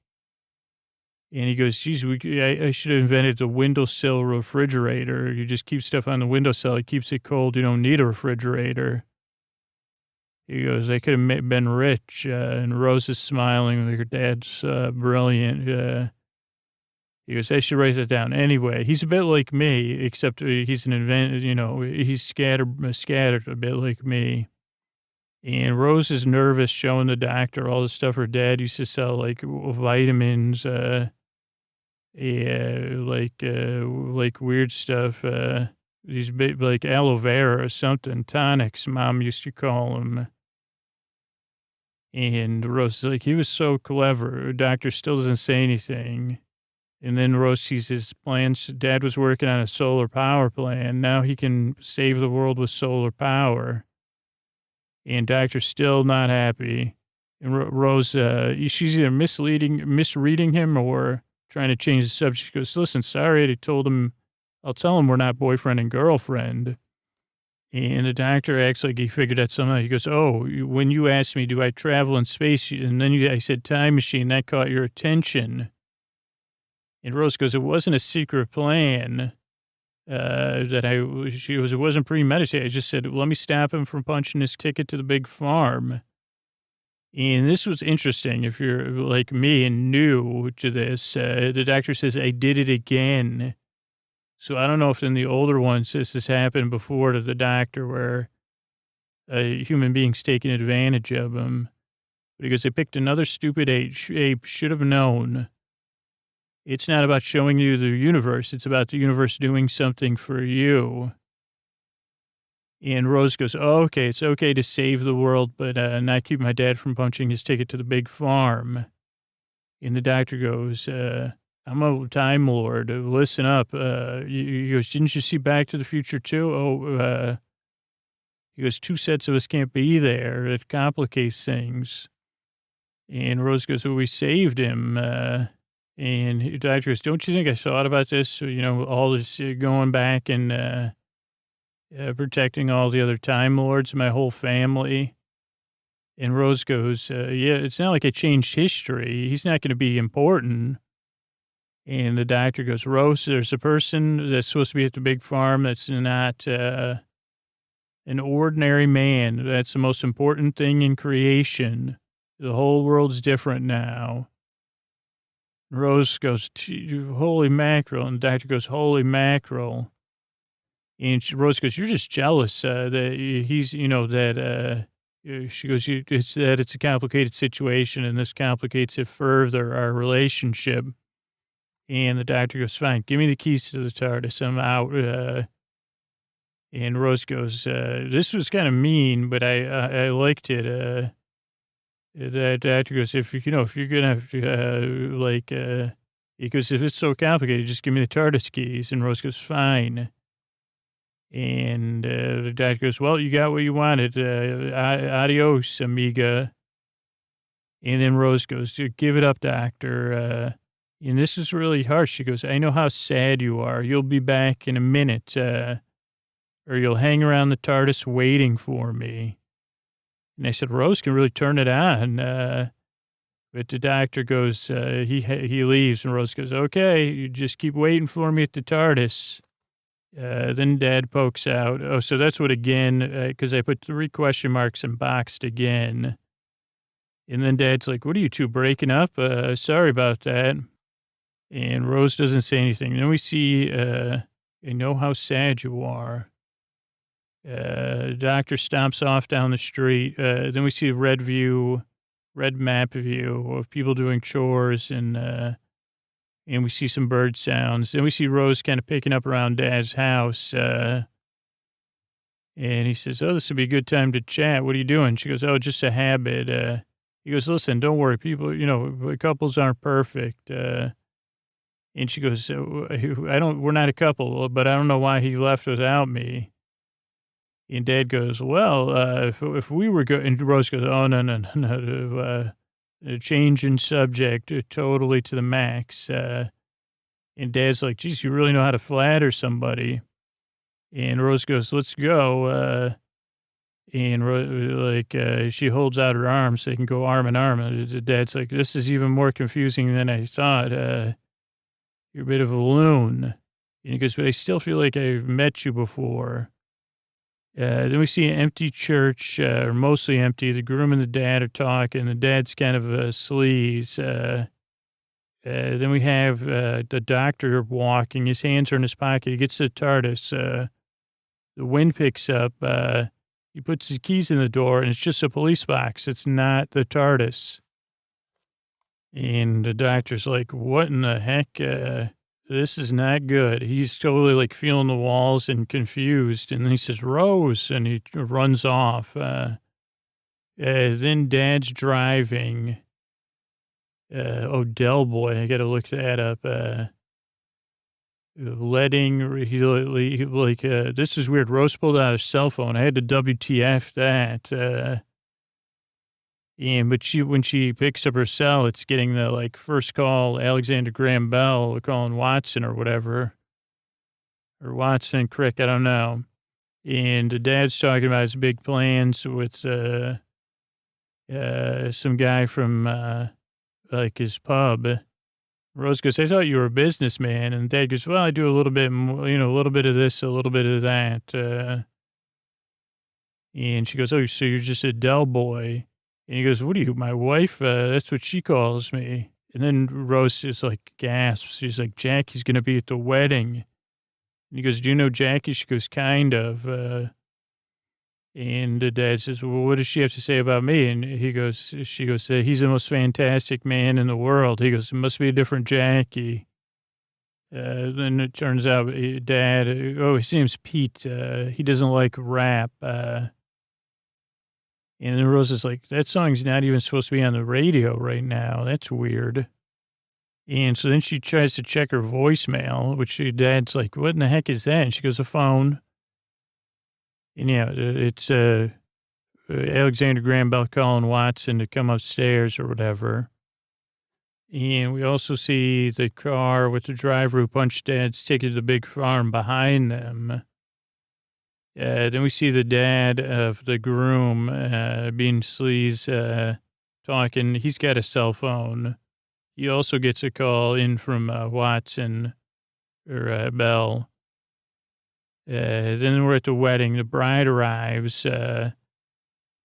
And he goes, geez, I should have invented the windowsill refrigerator. You just keep stuff on the windowsill. It keeps it cold. You don't need a refrigerator. He goes, I could have been rich. And Rose is smiling like her dad's brilliant. He goes, I should write that down. Anyway, he's a bit like me, except he's an inventor, he's scattered a bit like me. And Rose is nervous showing the doctor all the stuff her dad used to sell, like vitamins, like weird stuff. These big, like aloe vera or something, tonics, Mom used to call them. And Rose is like, he was so clever. The doctor still doesn't say anything. And then Rose sees his plans. Dad was working on a solar power plan. Now he can save the world with solar power. And doctor's still not happy. And Rose, she's either misreading him or trying to change the subject. She goes, listen, sorry, I'll tell him we're not boyfriend and girlfriend. And the doctor acts like he figured out something. He goes, oh, when you asked me, do I travel in space? And then I said, time machine, that caught your attention. And Rose goes, it wasn't a secret plan. it wasn't premeditated. I just said, let me stop him from punching his ticket to the big farm. And this was interesting. If you're like me and new to this, the doctor says, I did it again. So I don't know if in the older ones this has happened before to the doctor where a human being's taking advantage of him. But he goes, I picked another stupid ape, should have known. It's not about showing you the universe. It's about the universe doing something for you. And Rose goes, oh, okay, it's okay to save the world, but not keep my dad from punching his ticket to the big farm. And the doctor goes, I'm a Time Lord. Listen up. He goes, didn't you see Back to the Future too? He goes, 2 sets of us can't be there. It complicates things. And Rose goes, well, we saved him. And the doctor goes, don't you think I thought about this? So, all this going back and protecting all the other Time Lords, my whole family. And Rose goes, yeah, it's not like I changed history. He's not going to be important. And the doctor goes, Rose, there's a person that's supposed to be at the big farm that's not an ordinary man. That's the most important thing in creation. The whole world's different now. Rose goes, holy mackerel. And the doctor goes, holy mackerel. And Rose goes, you're just jealous that he's, she goes, it's a complicated situation and this complicates it further, our relationship. And the doctor goes, fine, give me the keys to the TARDIS. I'm out. And Rose goes, this was kind of mean, but I liked it. The doctor goes, if you're going to have to, he goes, if it's so complicated, just give me the TARDIS keys. And Rose goes, fine. And the doctor goes, well, you got what you wanted. Adios, amiga. And then Rose goes, give it up, doctor. And this is really harsh. She goes, I know how sad you are. You'll be back in a minute, or you'll hang around the TARDIS waiting for me. And I said, Rose can really turn it on. But the doctor goes, he leaves, and Rose goes, okay, you just keep waiting for me at the TARDIS. Then Dad pokes out. Oh, so that's what again, because I put 3 question marks and boxed again. And then Dad's like, what are you two breaking up? Sorry about that. And Rose doesn't say anything. Then we see, I know how sad you are. The doctor stomps off down the street. Then we see a red map view of people doing chores and we see some bird sounds. Then we see Rose kind of picking up around Dad's house. And he says, oh, this would be a good time to chat. What are you doing? She goes, oh, just a habit. He goes, listen, don't worry. People, couples aren't perfect. And she goes, we're not a couple, but I don't know why he left without me. And Dad goes, well, if we were good, and Rose goes, oh, no, change in subject totally to the max. And Dad's like, geez, you really know how to flatter somebody. And Rose goes, let's go. And she holds out her arms so they can go arm in arm. And Dad's like, this is even more confusing than I thought. You're a bit of a loon. And he goes, but I still feel like I've met you before. Then we see an empty church, or mostly empty. The groom and the dad are talking. The dad's kind of a sleaze. Then we have the doctor walking. His hands are in his pocket. He gets the TARDIS. The wind picks up. He puts his keys in the door, and it's just a police box. It's not the TARDIS. And the doctor's like, what in the heck? This is not good. He's totally feeling the walls and confused. And then he says, Rose, and he runs off. Then Dad's driving. Del Boy, I got to look that up. This is weird. Rose pulled out her cell phone. I had to WTF that. But when she picks up her cell, it's getting the first call, Alexander Graham Bell calling Watson or whatever, or Watson and Crick, I don't know. And the dad's talking about his big plans with some guy from his pub, Rose goes, I thought you were a businessman. And Dad goes, well, I do a little bit, a little bit of this, a little bit of that. And she goes, oh, so you're just a Dell boy. And he goes, what are you, my wife? That's what she calls me. And then Rose just like gasps. She's like, Jackie's going to be at the wedding. And he goes, do you know Jackie? She goes, kind of. And the Dad says, well, what does she have to say about me? And she goes, he's the most fantastic man in the world. He goes, it must be a different Jackie. Then it turns out Dad, his name's Pete. He doesn't like rap. And then Rose is like, that song's not even supposed to be on the radio right now. That's weird. And so then she tries to check her voicemail, which her Dad's like, what in the heck is that? And she goes, a phone. And yeah, it's Alexander Graham Bell calling Watson to come upstairs or whatever. And we also see the car with the driver who punched Dad's ticket to the big farm behind them. Then we see the dad of the groom being sleaze, talking. He's got a cell phone. He also gets a call in from Watson or Bell. Then we're at the wedding. The bride arrives, and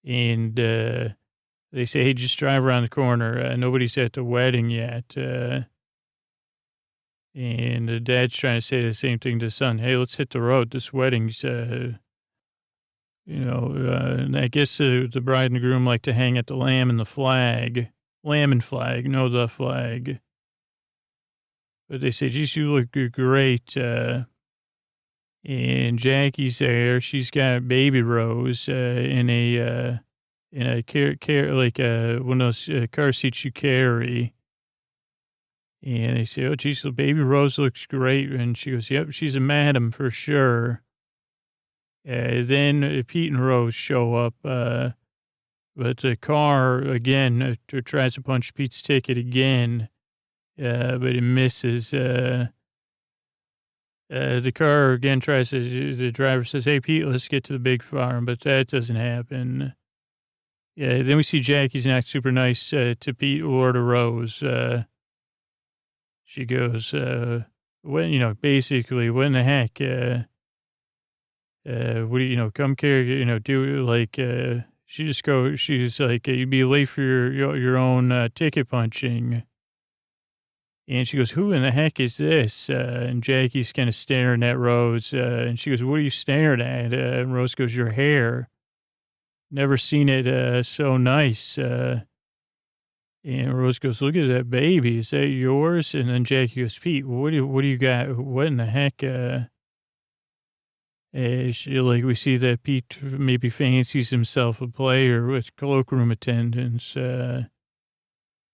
they say, hey, just drive around the corner. Nobody's at the wedding yet. And the dad's trying to say the same thing to the son. Hey, let's hit the road. This wedding's, and I guess the bride and the groom like to hang at the lamb and the flag. Lamb and flag, no, the flag. But they say, geez, you look great. And Jackie's there. She's got baby Rose in a like one of those car seats you carry. And they say, oh, geez, the baby Rose looks great. And she goes, yep, she's a madam for sure. Then Pete and Rose show up. But the car, again, tries to punch Pete's ticket again, but it misses. The car again the driver says, hey, Pete, let's get to the big farm, but that doesn't happen. Yeah, then we see Jackie's not super nice to Pete or to Rose. She goes, basically, what in the heck? What do you, come care, do like, she's like, you'd be late for your own ticket punching. And she goes, who in the heck is this? And Jackie's kind of staring at Rose. And she goes, what are you staring at? And Rose goes, your hair. Never seen it so nice. And Rose goes, look at that baby. Is that yours? And then Jackie goes, Pete, what do you got? What in the heck? We see that Pete maybe fancies himself a player with cloakroom attendants.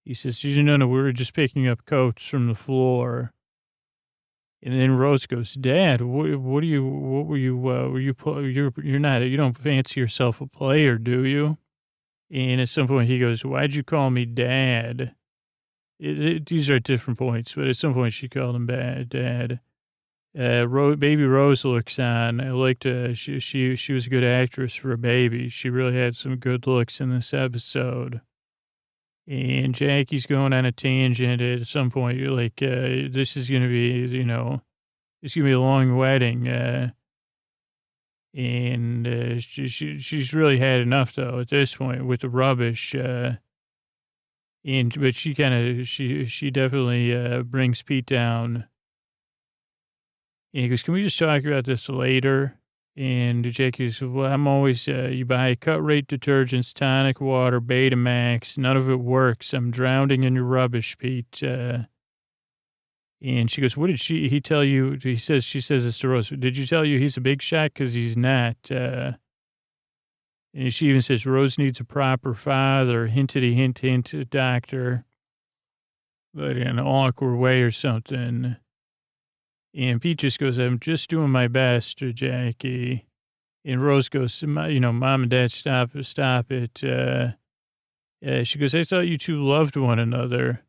He says, no, we were just picking up coats from the floor. And then Rose goes, Dad, you don't fancy yourself a player, do you? And at some point he goes, why'd you call me Dad? These are at different points, but at some point she called him Dad. Baby Rose looks on. I liked she was a good actress for a baby. She really had some good looks in this episode. And Jackie's going on a tangent at some point. You're like, this is going to be, it's going to be a long wedding. And she's really had enough, though, at this point with the rubbish. But she definitely brings Pete down. And he goes, can we just talk about this later? And Jackie says, well, I'm always, you buy cut rate detergents, tonic water, Betamax. None of it works. I'm drowning in your rubbish, Pete. And she goes, what did he tell you? She says this to Rose. Did you tell you he's a big shot? Because he's not. And she even says, Rose needs a proper father. Hintity, hint, doctor. But in an awkward way or something. And Pete just goes, I'm just doing my best, Jackie. And Rose goes, Mom and Dad, stop it. She goes, I thought you two loved one another.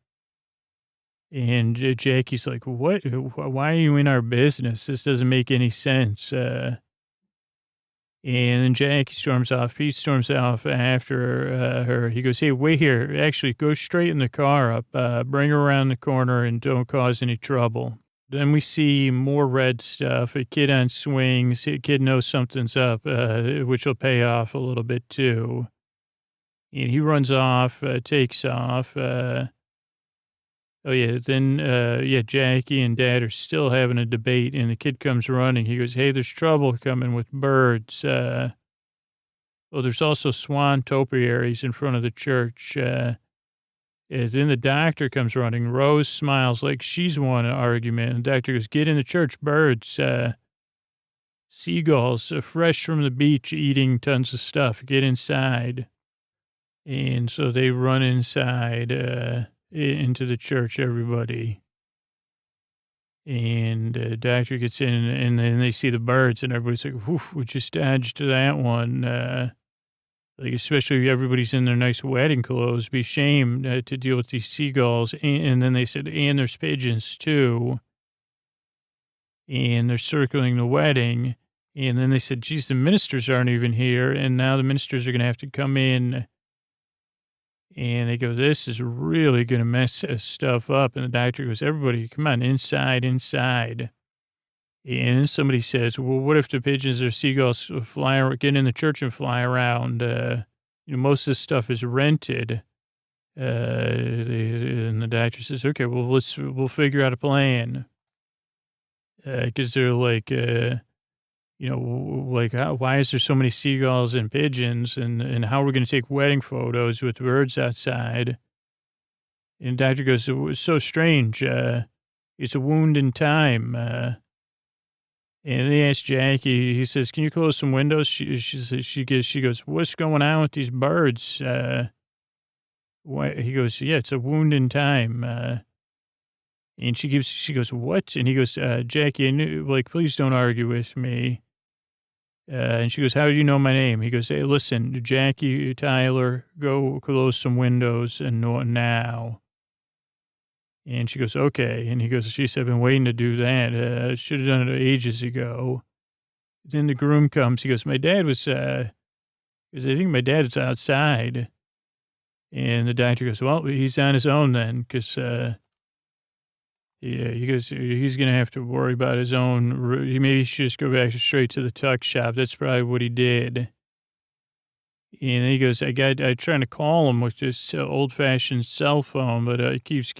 And Jackie's like, what? Why are you in our business? This doesn't make any sense. And then Jackie storms off. Pete storms off after her. He goes, hey, wait here. Actually, go straighten the car up. Bring her around the corner and don't cause any trouble. Then we see more red stuff. A kid on swings. A kid knows something's up, which will pay off a little bit, too. And he runs off, takes off. Jackie and Dad are still having a debate, and the kid comes running. He goes, hey, there's trouble coming with birds. There's also swan topiaries in front of the church. Then the doctor comes running. Rose smiles like she's won an argument. And the doctor goes, get in the church, birds. Seagulls, fresh from the beach, eating tons of stuff. Get inside. And so they run inside into the church, everybody. And doctor gets in, and then they see the birds, and everybody's like, whew, we just dodged that one. Like, especially if everybody's in their nice wedding clothes, be ashamed to deal with these seagulls. And then they said, and there's pigeons, too. And they're circling the wedding. And then they said, geez, the ministers aren't even here, and now the ministers are going to have to come in. And they go, this is really going to mess stuff up. And the doctor goes, everybody, come on, inside. And somebody says, well, what if the pigeons or seagulls get in the church and fly around? Most of this stuff is rented. And the doctor says, okay, well, we'll figure out a plan. Because they're like, why is there so many seagulls and pigeons, and how are we going to take wedding photos with birds outside? And the doctor goes, it was so strange. It's a wound in time. And they ask Jackie, he says, can you close some windows? She goes, what's going on with these birds? He goes, yeah, it's a wound in time. And she goes, what? And he goes, Jackie, please don't argue with me. And she goes, how do you know my name? He goes, hey, listen, Jackie, Tyler, go close some windows and now. And she goes, okay. And he goes, geez, I've been waiting to do that. Should have done it ages ago. Then the groom comes. He goes, my dad was, because I think my dad is outside. And the doctor goes, well, he's on his own then, because, he goes, he's going to have to worry about his own. Maybe he should just go back straight to the tuck shop. That's probably what he did. And then he goes, I trying to call him with this old-fashioned cell phone, but it keeps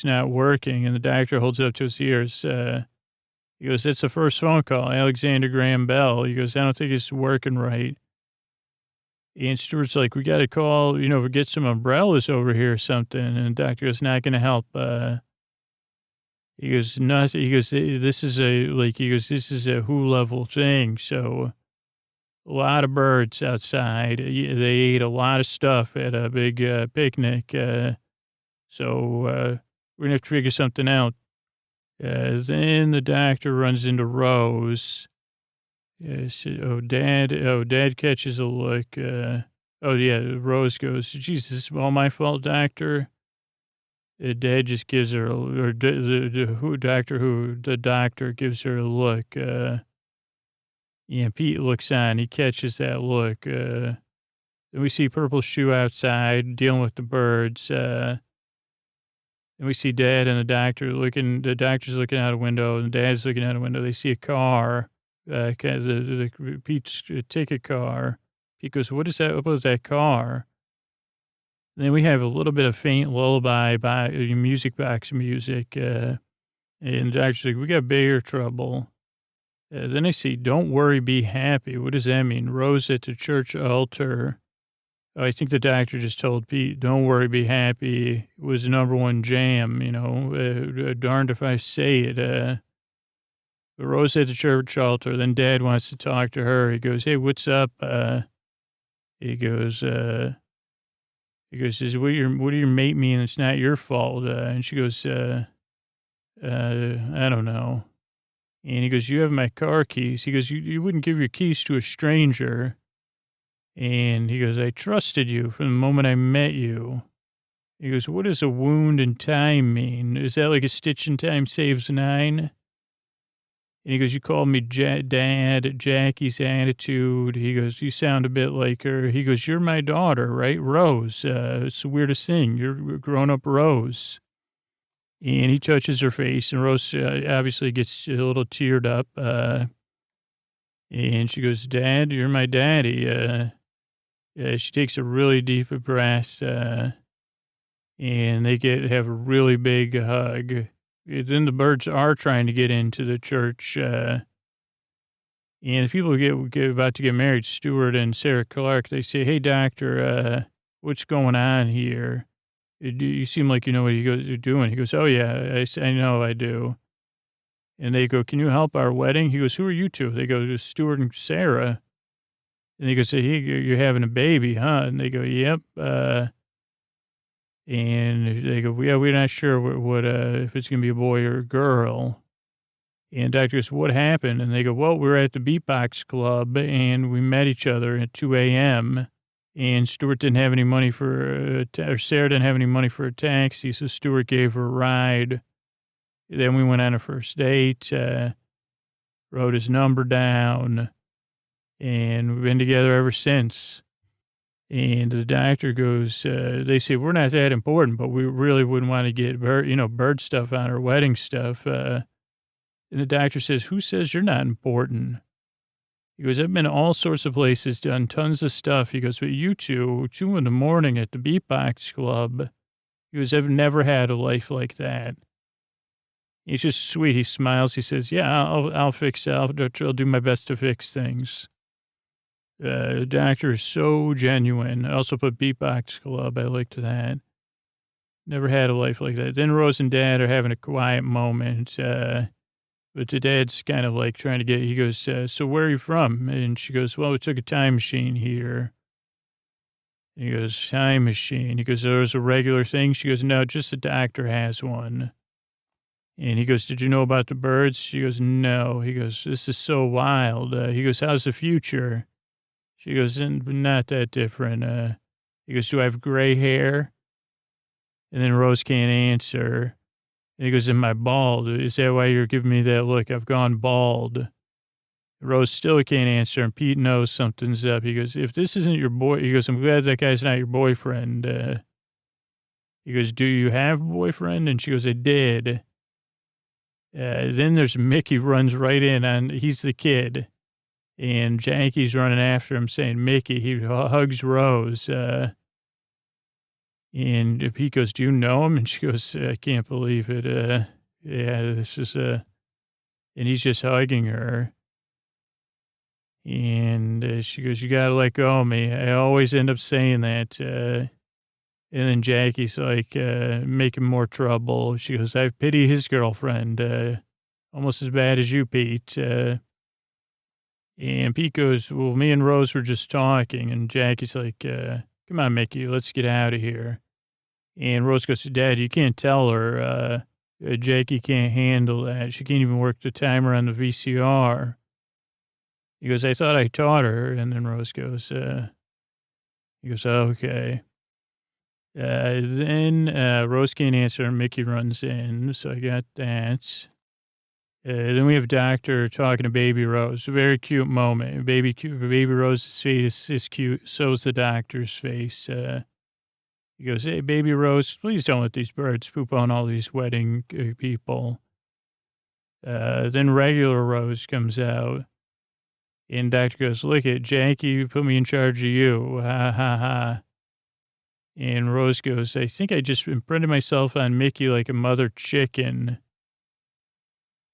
not working. And the doctor holds it up to his ears. He goes, that's the first phone call, Alexander Graham Bell. He goes, I don't think it's working right. And Stuart's like, we got to call, get some umbrellas over here or something. And the doctor goes, not going to help. He goes, nothing. He goes, this is a WHO level thing. So a lot of birds outside. They ate a lot of stuff at a big picnic. So we're going to have to figure something out. Then the doctor runs into Rose. Dad catches a look. Rose goes, geez, this is all my fault, doctor. Dad just gives her, the doctor gives her a look. Pete looks on. He catches that look. Then we see Purple Shoe outside dealing with the birds. And we see Dad and the doctor looking. The doctor's looking out a window, and Dad's looking out a window. They see a car, Pete's ticket car. Pete goes, what is that about that car? Then we have a little bit of faint lullaby by music box music. And the doctor's like, we got bigger trouble. Then I see, don't worry, be happy. What does that mean? Rose at the church altar. I think the doctor just told Pete, don't worry, be happy. It was the number one jam, darned if I say it. Rose at the church altar. Then Dad wants to talk to her. He goes, hey, what's up? He goes, what do your mate mean? It's not your fault. And she goes, I don't know. And he goes, you have my car keys. He goes, you wouldn't give your keys to a stranger. And he goes, I trusted you from the moment I met you. He goes, what does a wound in time mean? Is that like a stitch in time saves 9? And he goes, you called me Dad, Jackie's attitude. He goes, you sound a bit like her. He goes, you're my daughter, right? Rose. It's the weirdest thing. You're grown-up Rose. And he touches her face, and Rose obviously gets a little teared up. And she goes, Dad, you're my daddy. She takes a really deep breath, and they have a really big hug. Then the birds are trying to get into the church, and the people get about to get married, Stuart and Sarah Clark, they say, hey, doctor, what's going on here? You seem like you know what you're doing. He goes, oh, yeah, I know I do. And they go, can you help our wedding? He goes, who are you two? They go, Stuart and Sarah. And he goes, hey, you're having a baby, huh? And they go, yep. And they go, yeah, we're not sure what if it's going to be a boy or a girl. And doctor goes, what happened? And they go, well, we were at the beatbox club, and we met each other at 2 a.m., and Stuart didn't have any money or Sarah didn't have any money for a taxi, so Stuart gave her a ride. Then we went on a first date, wrote his number down, and we've been together ever since. And the doctor goes, they say, we're not that important, but we really wouldn't want to get bird stuff on our wedding stuff. And the doctor says, who says you're not important? He goes, I've been all sorts of places, done tons of stuff. He goes, but you two, 2 a.m. at the beatbox club. He goes, I've never had a life like that. He's just sweet. He smiles. He says, yeah, I'll fix it. I'll do my best to fix things. The doctor is so genuine. I also put beatbox club. I liked that. Never had a life like that. Then Rose and Dad are having a quiet moment. But the dad's kind of like trying to he goes, so where are you from? And she goes, well, we took a time machine here. And he goes, time machine. He goes, there's a regular thing? She goes, no, just the doctor has one. And he goes, did you know about the birds? She goes, no. He goes, this is so wild. He goes, how's the future? She goes, not that different. He goes, do I have gray hair? And then Rose can't answer. And he goes, am I bald? Is that why you're giving me that look? I've gone bald. Rose still can't answer, and Pete knows something's up. He goes, if this isn't your boy, he goes, I'm glad that guy's not your boyfriend. He goes, do you have a boyfriend? And she goes, I did. Then there's Mickey runs right in he's the kid. And Jackie's running after him saying, Mickey, he hugs Rose. And Pete goes, do you know him? And she goes, I can't believe it. Yeah, this is and he's just hugging her. And she goes, you got to let go of me. I always end up saying that. And then Jackie's like, making more trouble. She goes, I pity his girlfriend, almost as bad as you, Pete. And Pete goes, well, me and Rose were just talking. And Jackie's like, come on, Mickey, let's get out of here. And Rose goes, Dad, you can't tell her. Jackie can't handle that. She can't even work the timer on the VCR. He goes, I thought I taught her. And then Rose goes, he goes, okay. Then Rose can't answer, and Mickey runs in. So I got that. Then we have Doctor talking to Baby Rose. A very cute moment. Baby Rose's face is cute. So is the doctor's face. He goes, hey, Baby Rose, please don't let these birds poop on all these wedding people. Then regular Rose comes out. And Doctor goes, look at Jackie, put me in charge of you. Ha, ha, ha. And Rose goes, I think I just imprinted myself on Mickey like a mother chicken.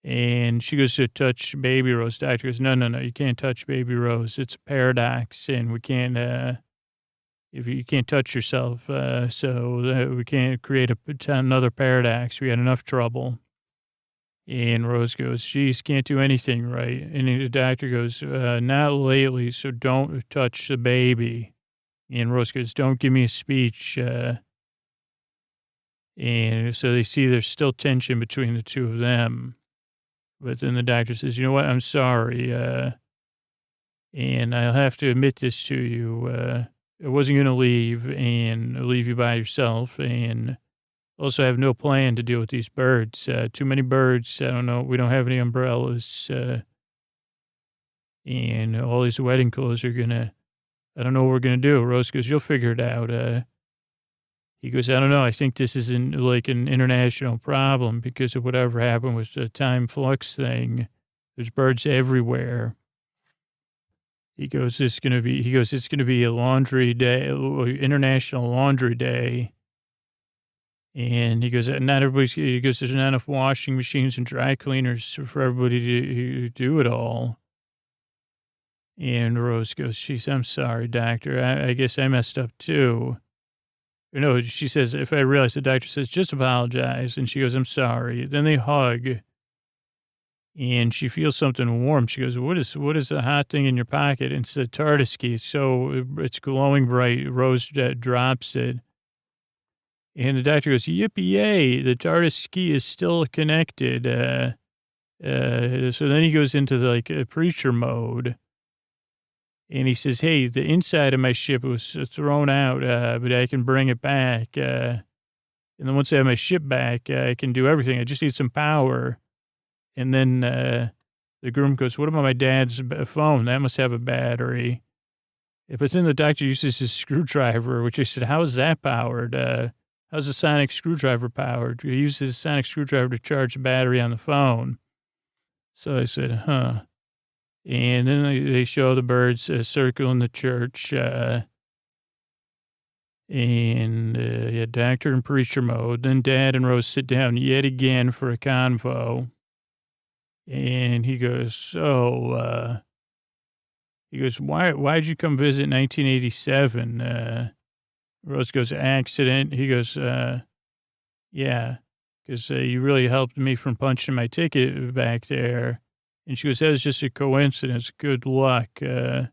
And she goes to touch Baby Rose. Doctor goes, no, you can't touch Baby Rose. It's a paradox, and we can't, if you can't touch yourself, so we can't create another paradox. We had enough trouble. And Rose goes, geez, can't do anything right. And the doctor goes, not lately, so don't touch the baby. And Rose goes, don't give me a speech. And so they see there's still tension between the two of them. But then the doctor says, you know what, I'm sorry. And I'll have to admit this to you. I wasn't going to leave you by yourself. And Also have no plan to deal with these birds. Too many birds. I don't know. We don't have any umbrellas. And all these wedding clothes are I don't know what we're going to do. Rose goes, you'll figure it out. He goes, I don't know. I think this is an international problem because of whatever happened with the time flux thing. There's birds everywhere. He goes, it's going to be a laundry day, International Laundry Day. And he goes, there's not enough washing machines and dry cleaners for everybody to do it all. And Rose goes, I'm sorry, doctor. I guess I messed up too. No, she says, if I realize, the doctor says, just apologize. And she goes, I'm sorry. Then they hug. And she feels something warm. She goes, what is the hot thing in your pocket? And it's the TARDIS key. So it's glowing bright. Rose drops it. And the doctor goes, yippee-yay, the TARDIS key is still connected. So then he goes into a preacher mode. And he says, hey, the inside of my ship was thrown out, but I can bring it back. And then once I have my ship back, I can do everything. I just need some power. And then the groom goes, what about my dad's phone? That must have a battery. But then the doctor uses his screwdriver, which I said, how is that powered? How's a sonic screwdriver powered? He uses a sonic screwdriver to charge the battery on the phone. So I said, huh. And then they show the birds circling the church. Doctor and preacher mode. Then Dad and Rose sit down yet again for a convo. And he goes, why'd you come visit in 1987? Rose goes, accident. He goes, yeah, because you really helped me from punching my ticket back there. And she goes, that was just a coincidence. Good luck. And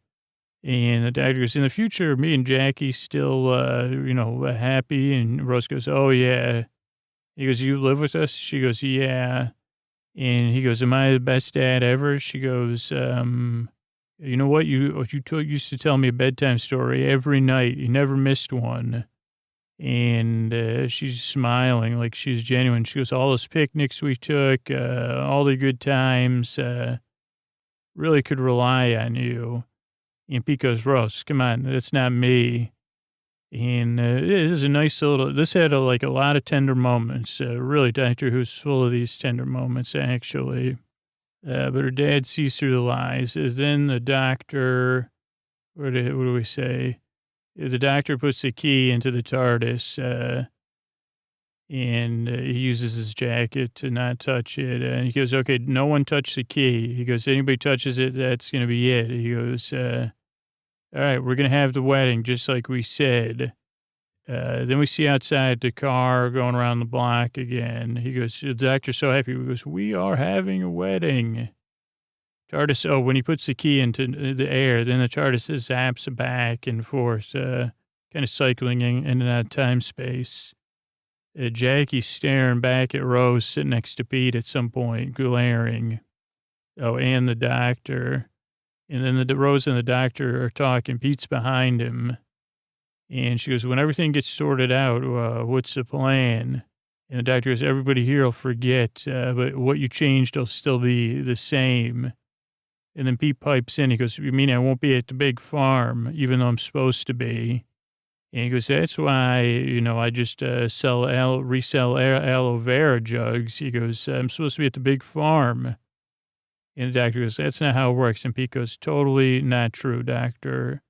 the doctor goes, in the future, me and Jackie still, happy. And Rose goes, oh, yeah. He goes, you live with us? She goes, yeah. And he goes, am I the best dad ever? She goes, you know what? You used to tell me a bedtime story every night. You never missed one. And she's smiling like she's genuine. She goes, all those picnics we took, all the good times, really could rely on you. And Pete goes, Rose, come on, that's not me. And it is a nice this had a lot of tender moments. Really, Doctor Who's full of these tender moments, actually. But her dad sees through the lies. Then the doctor, what do we say? The doctor puts the key into the TARDIS, and he uses his jacket to not touch it. And he goes, okay, no one touch the key. He goes, anybody touches it, that's going to be it. He goes, all right, we're going to have the wedding just like we said. Then we see outside the car going around the block again. He goes, the doctor's so happy. He goes, we are having a wedding. TARDIS, when he puts the key into the air, then the TARDIS zaps back and forth, kind of cycling in and out of time space. Jackie's staring back at Rose sitting next to Pete at some point, glaring. Oh, and the doctor. And then Rose and the doctor are talking. Pete's behind him. And she goes, when everything gets sorted out, what's the plan? And the doctor goes, everybody here will forget, but what you changed will still be the same. And then Pete pipes in. He goes, you mean I won't be at the big farm, even though I'm supposed to be? And he goes, that's why, I just resell aloe vera jugs. He goes, I'm supposed to be at the big farm. And the doctor goes, that's not how it works. And Pete goes, totally not true, doctor.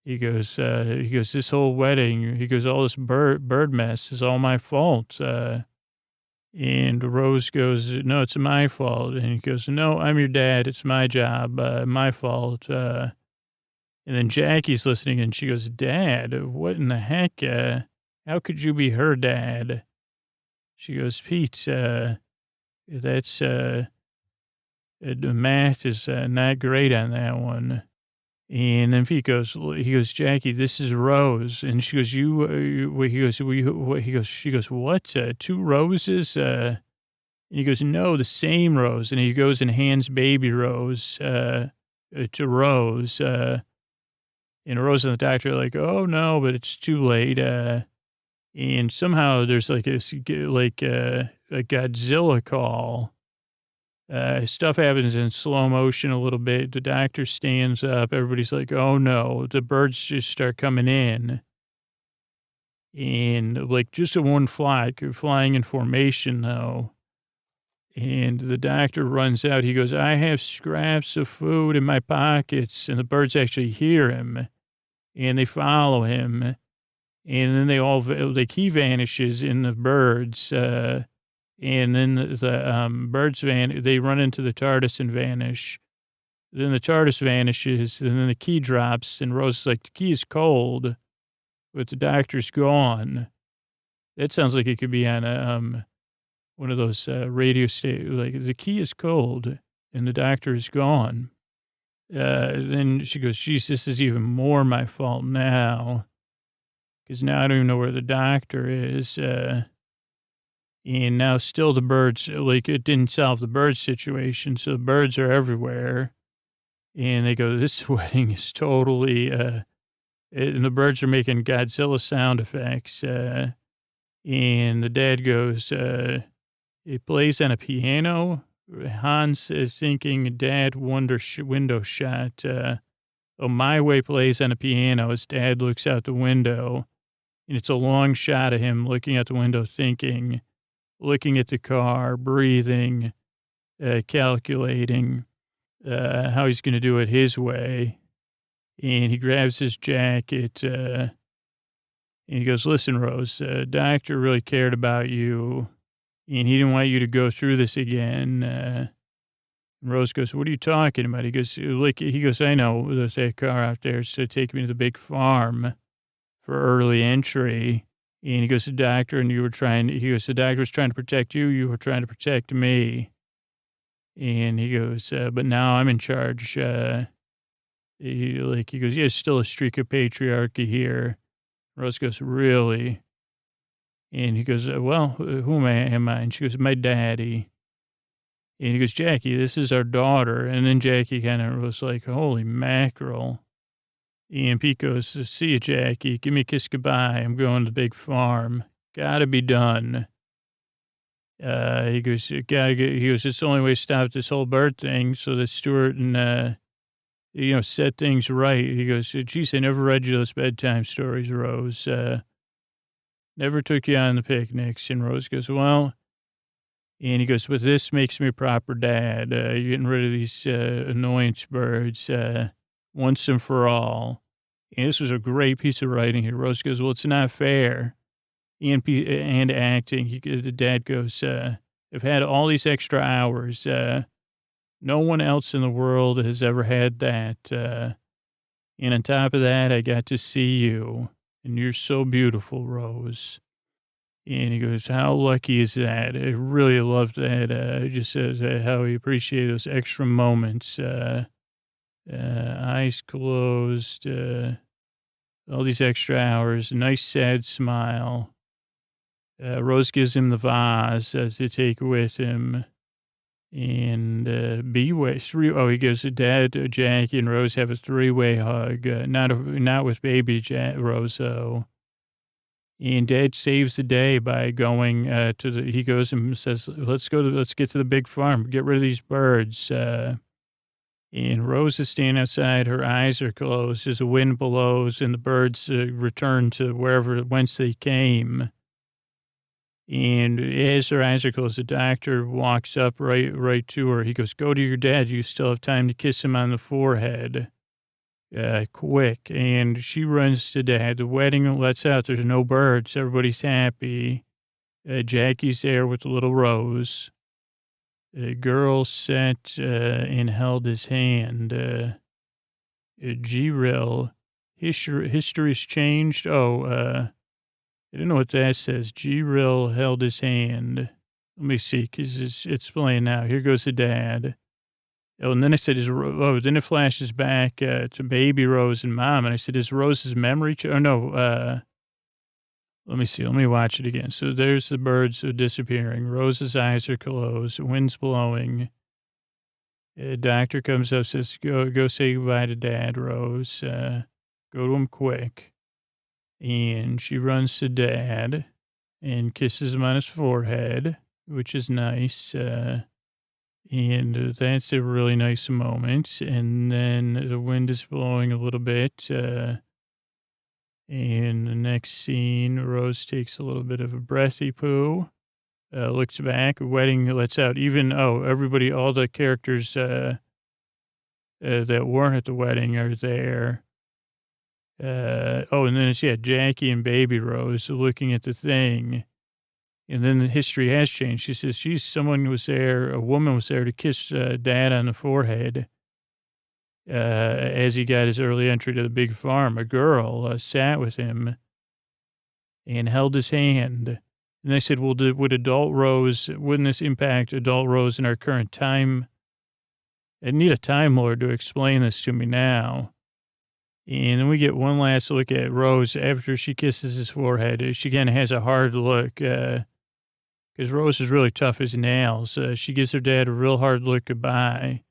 He goes, this whole wedding, he goes, all this bird mess is all my fault. And Rose goes, no, it's my fault. And he goes, no, I'm your dad. It's my job, my fault. And then Jackie's listening and she goes, Dad, what in the heck? How could you be her dad? She goes, Pete, that's, the math is not great on that one. And then Pete goes, Jackie, this is Rose. And she goes, she goes, what? 2 roses? And he goes, no, the same Rose. And he goes and hands baby Rose, to Rose. And Rose and the doctor are like, oh no, but it's too late. And And somehow there's like a Godzilla call. Stuff happens in slow motion a little bit. The doctor stands up. Everybody's like, oh no, the birds just start coming in. And like just a one flock flying in formation though. And the doctor runs out. He goes, I have scraps of food in my pockets. And the birds actually hear him and they follow him. And then he vanishes in the birds. And then the birds they run into the TARDIS and vanish. Then the TARDIS vanishes. And then the key drops. And Rose is like, the key is cold, but the doctor's gone. That sounds like it could be on one of those radio stations, like the key is cold and the doctor is gone. Then she goes, geez, this is even more my fault now. Because now I don't even know where the doctor is. And now still the birds, like it didn't solve the bird situation. So the birds are everywhere. And they go, this wedding is totally, and the birds are making Godzilla sound effects. And the dad goes, it plays on a piano. Hans is thinking, Dad, window shot. My Way plays on a piano. His dad looks out the window, and it's a long shot of him looking out the window, thinking, looking at the car, breathing, calculating how he's going to do it his way. And he grabs his jacket, and he goes, listen, Rose, doctor really cared about you. And he didn't want you to go through this again. Rose goes, what are you talking about? He goes, I know there's that car out there to take me to the big farm for early entry. And he goes, the doctor was trying to protect you. You were trying to protect me. And he goes, but now I'm in charge. He goes, yeah, there's still a streak of patriarchy here. Rose goes, really? And he goes, well, who am I? And she goes, my daddy. And he goes, Jackie, this is our daughter. And then Jackie kind of was like, holy mackerel. And Pete goes, see you, Jackie. Give me a kiss goodbye. I'm going to the big farm. Gotta be done. He goes, it's the only way to stop this whole bird thing so that Stuart and, set things right. He goes, geez, I never read you those bedtime stories, Rose. Never took you on the picnics. And Rose goes, well, and he goes, but this makes me a proper dad. You're getting rid of these annoyance birds once and for all. And this was a great piece of writing here. Rose goes, well, it's not fair. And acting. The dad goes, I've had all these extra hours. No one else in the world has ever had that. And on top of that, I got to see you. And you're so beautiful, Rose. And he goes, how lucky is that? I really loved that. Just says how he appreciated those extra moments. Eyes closed, all these extra hours, a nice sad smile. Rose gives him the vase to take with him. And he goes to Dad, Jackie, and Rose have a three-way hug. Not with baby Rose, though. And Dad saves the day by going he goes and says, let's get to the big farm, get rid of these birds. And Rose is standing outside. Her eyes are closed as the wind blows and the birds return to whence they came. And as her eyes are closed, the doctor walks up right to her. He goes, go to your dad. You still have time to kiss him on the forehead. Quick. And she runs to Dad. The wedding lets out. There's no birds. Everybody's happy. Jackie's there with the little Rose. The girl sat and held his hand. G-Rill. History's changed. I don't know what that says. G-Rill held his hand. Let me see, because it's playing now. Here goes the dad. Oh, and then I said, then it flashes back to baby Rose and Mom. And I said, is Rose's memory? Let me see. Let me watch it again. So there's the birds disappearing. Rose's eyes are closed. Wind's blowing. Doctor comes up, says, go say goodbye to Dad, Rose. Go to him quick. And she runs to Dad and kisses him on his forehead, which is nice. And that's a really nice moment. And then the wind is blowing a little bit. And the next scene, Rose takes a little bit of a breathy poo, looks back, wedding lets out everybody, all the characters that weren't at the wedding are there. And then it's, Jackie and baby Rose looking at the thing. And then the history has changed. She says a woman was there to kiss Dad on the forehead as he got his early entry to the big farm. A girl sat with him and held his hand. And I said, well, wouldn't this impact adult Rose in our current time? I need a Time Lord to explain this to me now. And then we get one last look at Rose after she kisses his forehead. She kind of has a hard look because Rose is really tough as nails. She gives her dad a real hard look goodbye.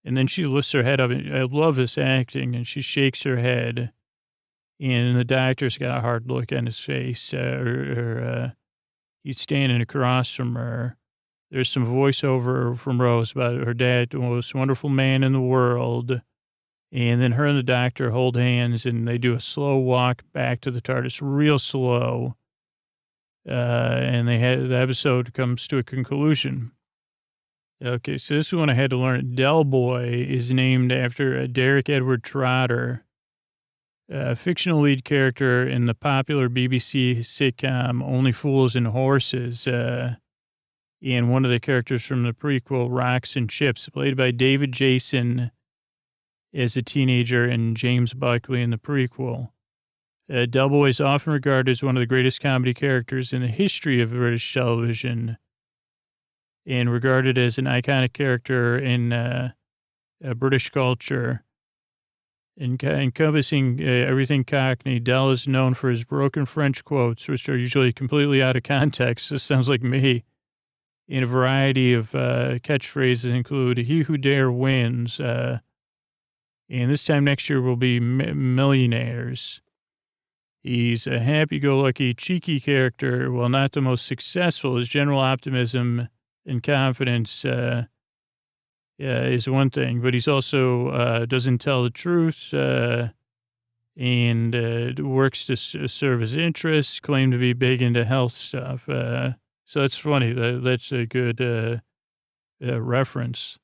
And then she lifts her head up. I love this acting. And she shakes her head. And the doctor's got a hard look on his face. He's standing across from her. There's some voiceover from Rose about her dad, the most wonderful man in the world. And then her and the doctor hold hands, and they do a slow walk back to the TARDIS, real slow. And the episode comes to a conclusion. Okay, so this one I had to learn. Del Boy is named after Derek Edward Trotter, a fictional lead character in the popular BBC sitcom Only Fools and Horses, and one of the characters from the prequel Rocks and Chips, played by David Jason as a teenager and James Buckley in the prequel. Del Boy is often regarded as one of the greatest comedy characters in the history of British television and regarded as an iconic character in British culture. Encompassing everything Cockney, Del is known for his broken French quotes, which are usually completely out of context. This sounds like me. In a variety of catchphrases include, "He who dare wins," and this time next year we'll be millionaires. He's a happy-go-lucky, cheeky character. While not the most successful, his general optimism and confidence is one thing, but he's also doesn't tell the truth and works to serve his interests, claim to be big into health stuff. So it's funny. That's a good reference.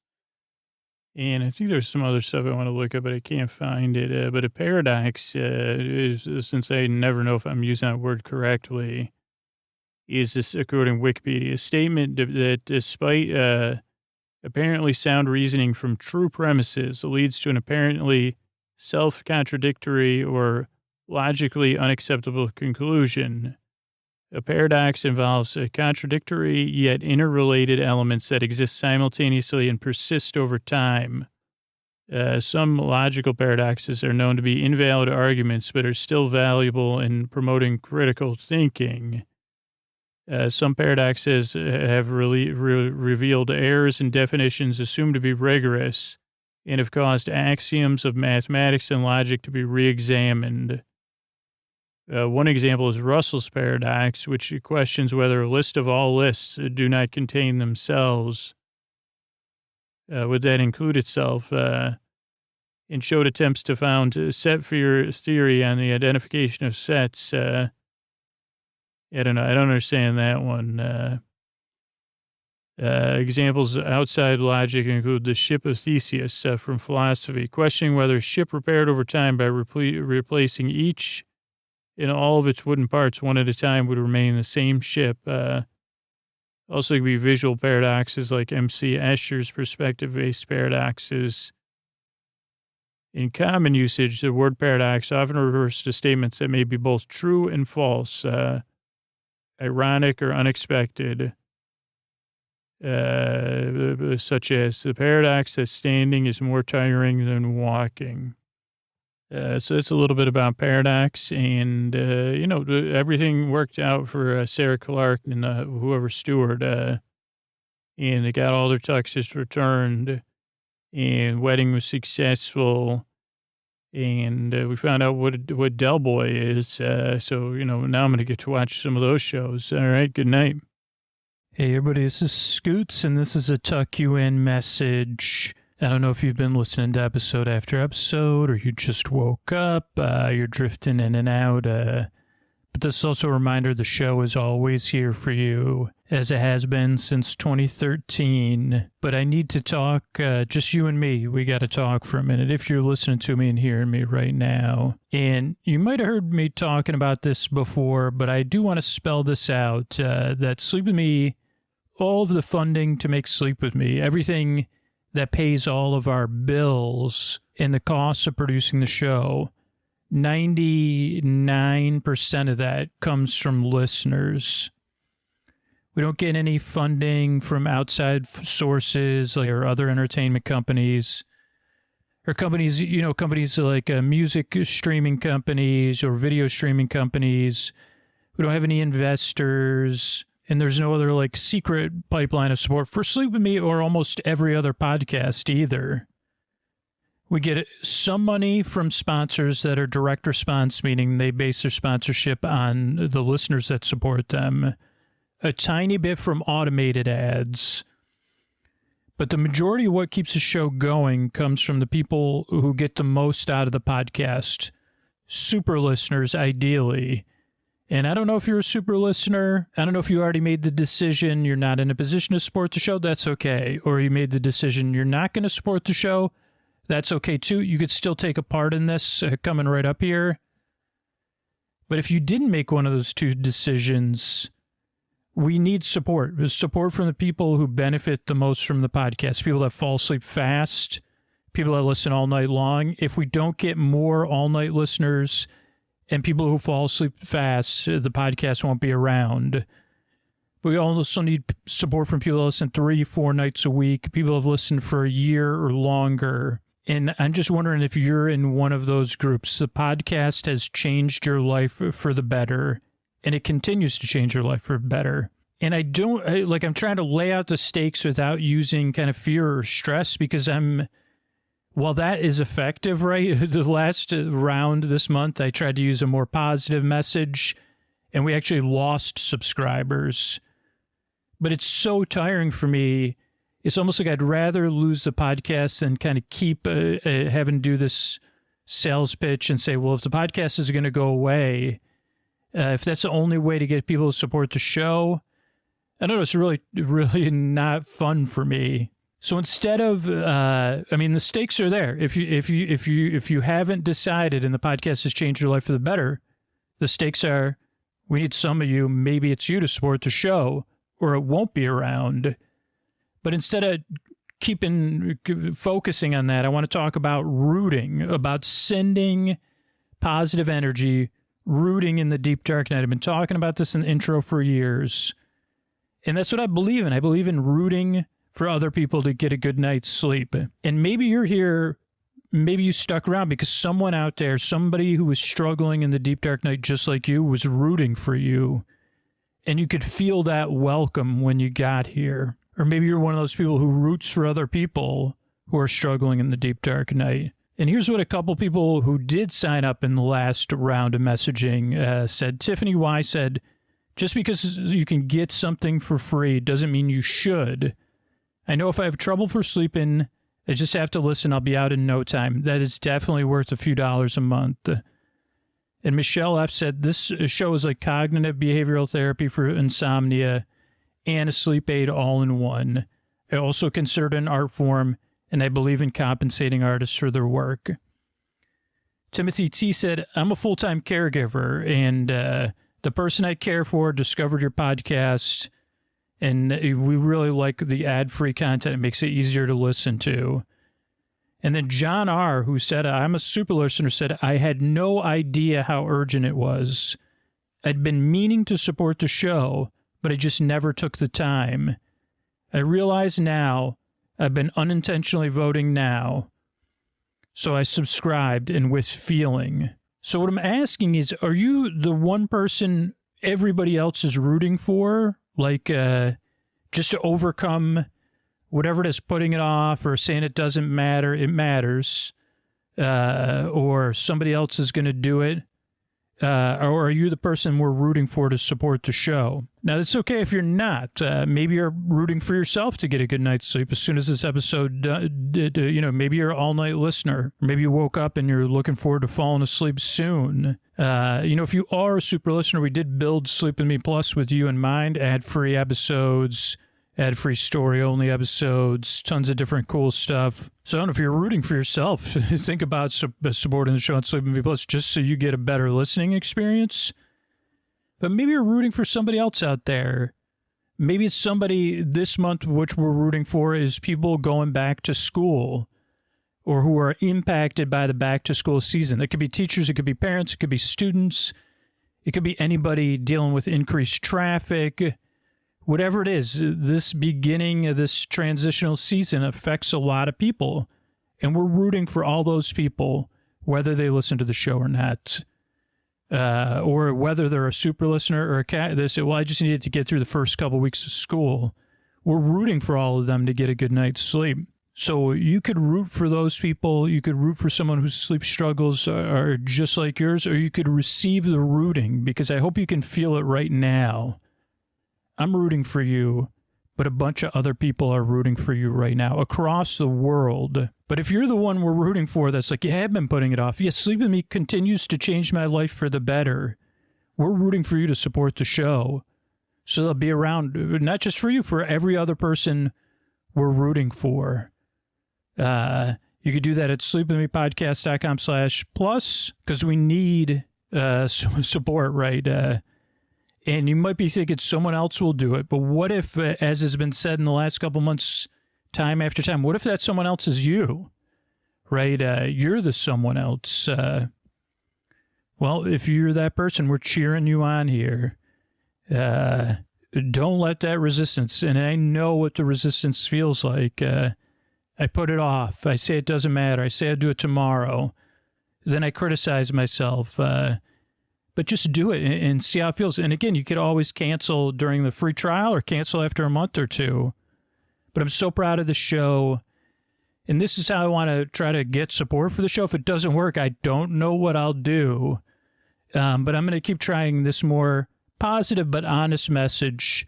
And I think there's some other stuff I want to look up, but I can't find it. But a paradox is, since I never know if I'm using that word correctly, is this, according to Wikipedia, a statement that despite apparently sound reasoning from true premises leads to an apparently self-contradictory or logically unacceptable conclusion. A paradox involves contradictory yet interrelated elements that exist simultaneously and persist over time. Some logical paradoxes are known to be invalid arguments, but are still valuable in promoting critical thinking. Some paradoxes have revealed errors in definitions assumed to be rigorous and have caused axioms of mathematics and logic to be re-examined. One example is Russell's paradox, which questions whether a list of all lists do not contain themselves. Would that include itself? And showed attempts to found set theory on the identification of sets. I don't know. I don't understand that one. Examples outside logic include the ship of Theseus from philosophy, questioning whether a ship repaired over time by replacing each in all of its wooden parts one at a time would remain the same ship. Also could be visual paradoxes like M.C. Escher's perspective-based paradoxes. In common usage, the word paradox often refers to statements that may be both true and false, ironic or unexpected, such as the paradox that standing is more tiring than walking. So it's a little bit about paradox, and, everything worked out for Sarah Clark and whoever steward, and they got all their tuxes returned, and wedding was successful, And we found out what Del Boy is. So, now I'm going to get to watch some of those shows. All right, good night. Hey, everybody, this is Scoots, and this is a Tuck You In message. I don't know if you've been listening to episode after episode, or you just woke up, you're drifting in and out. But this is also a reminder the show is always here for you, as it has been since 2013. But I need to talk, just you and me. We got to talk for a minute if you're listening to me and hearing me right now. And you might have heard me talking about this before, but I do want to spell this out, that Sleep With Me, all of the funding to make Sleep With Me, everything that pays all of our bills and the costs of producing the show, 99% of that comes from listeners. We don't get any funding from outside sources or other entertainment companies or companies, companies like music streaming companies or video streaming companies. We don't have any investors, and there's no other secret pipeline of support for Sleep With Me or almost every other podcast either. We get some money from sponsors that are direct response, meaning they base their sponsorship on the listeners that support them. A tiny bit from automated ads. But the majority of what keeps the show going comes from the people who get the most out of the podcast. Super listeners, ideally. And I don't know if you're a super listener. I don't know if you already made the decision you're not in a position to support the show. That's okay. Or you made the decision you're not going to support the show. That's okay, too. You could still take a part in this coming right up here. But if you didn't make one of those two decisions, we need support. Support from the people who benefit the most from the podcast. People that fall asleep fast. People that listen all night long. If we don't get more all-night listeners and people who fall asleep fast, the podcast won't be around. But we also need support from people that listen 3-4 nights a week. People have listened for a year or longer. And I'm just wondering if you're in one of those groups. The podcast has changed your life for the better, and it continues to change your life for better. And I'm trying to lay out the stakes without using kind of fear or stress, because while that is effective, right? The last round this month, I tried to use a more positive message, and we actually lost subscribers. But it's so tiring for me. It's almost like I'd rather lose the podcast than kind of keep having to do this sales pitch and say, well, if the podcast is going to go away, if that's the only way to get people to support the show, I don't know, it's really, really not fun for me. So instead of, the stakes are there. If you haven't decided and the podcast has changed your life for the better, the stakes are, we need some of you, maybe it's you, to support the show, or it won't be around. But instead of focusing on that, I want to talk about rooting, about sending positive energy, rooting in the deep dark night. I've been talking about this in the intro for years. And that's what I believe in. I believe in rooting for other people to get a good night's sleep. And maybe you're here, maybe you stuck around because someone out there, somebody who was struggling in the deep dark night just like you, was rooting for you. And you could feel that welcome when you got here. Or maybe you're one of those people who roots for other people who are struggling in the deep dark night. And here's what a couple people who did sign up in the last round of messaging said. Tiffany Y said, just because you can get something for free doesn't mean you should. I know if I have trouble for sleeping, I just have to listen. I'll be out in no time. That is definitely worth a few dollars a month. And Michelle F. said, this show is like cognitive behavioral therapy for insomnia and a sleep aid all in one. I also consider it an art form, and I believe in compensating artists for their work. Timothy T. said, I'm a full-time caregiver, and the person I care for discovered your podcast, and we really like the ad-free content. It makes it easier to listen to. And then John R., who said, I'm a super listener, said, I had no idea how urgent it was. I'd been meaning to support the show, but I just never took the time. I realize now I've been unintentionally voting now. So I subscribed, and with feeling. So what I'm asking is, are you the one person everybody else is rooting for? Just to overcome whatever it is, putting it off or saying it doesn't matter, it matters. or somebody else is going to do it? Or are you the person we're rooting for to support the show? Now, it's okay if you're not. Maybe you're rooting for yourself to get a good night's sleep as soon as this episode, maybe you're an all-night listener. Maybe you woke up and you're looking forward to falling asleep soon. If you are a super listener, we did build Sleep With Me Plus with you in mind. Ad-free episodes, ad-free story-only episodes, tons of different cool stuff. So I don't know if you're rooting for yourself, think about supporting the show on Sleep With Me Plus just so you get a better listening experience. But maybe you're rooting for somebody else out there. Maybe it's somebody this month, which we're rooting for, is people going back to school or who are impacted by the back-to-school season. It could be teachers, it could be parents, it could be students, it could be anybody dealing with increased traffic. Whatever it is, this beginning of this transitional season affects a lot of people. And we're rooting for all those people, whether they listen to the show or not. Or whether they're a super listener or a cat. They say, well, I just needed to get through the first couple weeks of school. We're rooting for all of them to get a good night's sleep. So you could root for those people. You could root for someone whose sleep struggles are just like yours. Or you could receive the rooting, because I hope you can feel it right now. I'm rooting for you, but a bunch of other people are rooting for you right now across the world. But if you're the one we're rooting for that's like, yeah, I've been putting it off. Yes, Sleep With Me continues to change my life for the better. We're rooting for you to support the show. So they'll be around, not just for you, for every other person we're rooting for. You could do that at sleepwithmepodcast.com/plus, because we need support, right? And you might be thinking someone else will do it. But what if, as has been said in the last couple months, time after time, what if that someone else is you, right? You're the someone else. Well, if you're that person, we're cheering you on here. Don't let that resistance, and I know what the resistance feels like. I put it off. I say it doesn't matter. I say I'll do it tomorrow. Then I criticize myself. But just do it and see how it feels. And again, you could always cancel during the free trial or cancel after a month or two. But I'm so proud of the show. And this is how I want to try to get support for the show. If it doesn't work, I don't know what I'll do. But I'm going to keep trying this more positive but honest message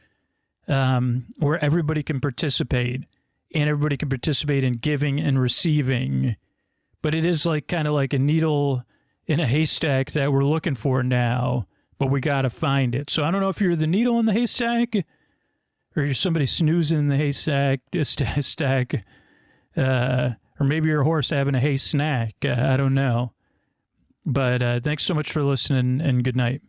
where everybody can participate. And everybody can participate in giving and receiving. But it is like kind of like a needle in a haystack that we're looking for now, but we got to find it. So I don't know if you're the needle in the haystack or you're somebody snoozing in the haystack, or maybe you're a horse having a hay snack. I don't know. But thanks so much for listening, and good night.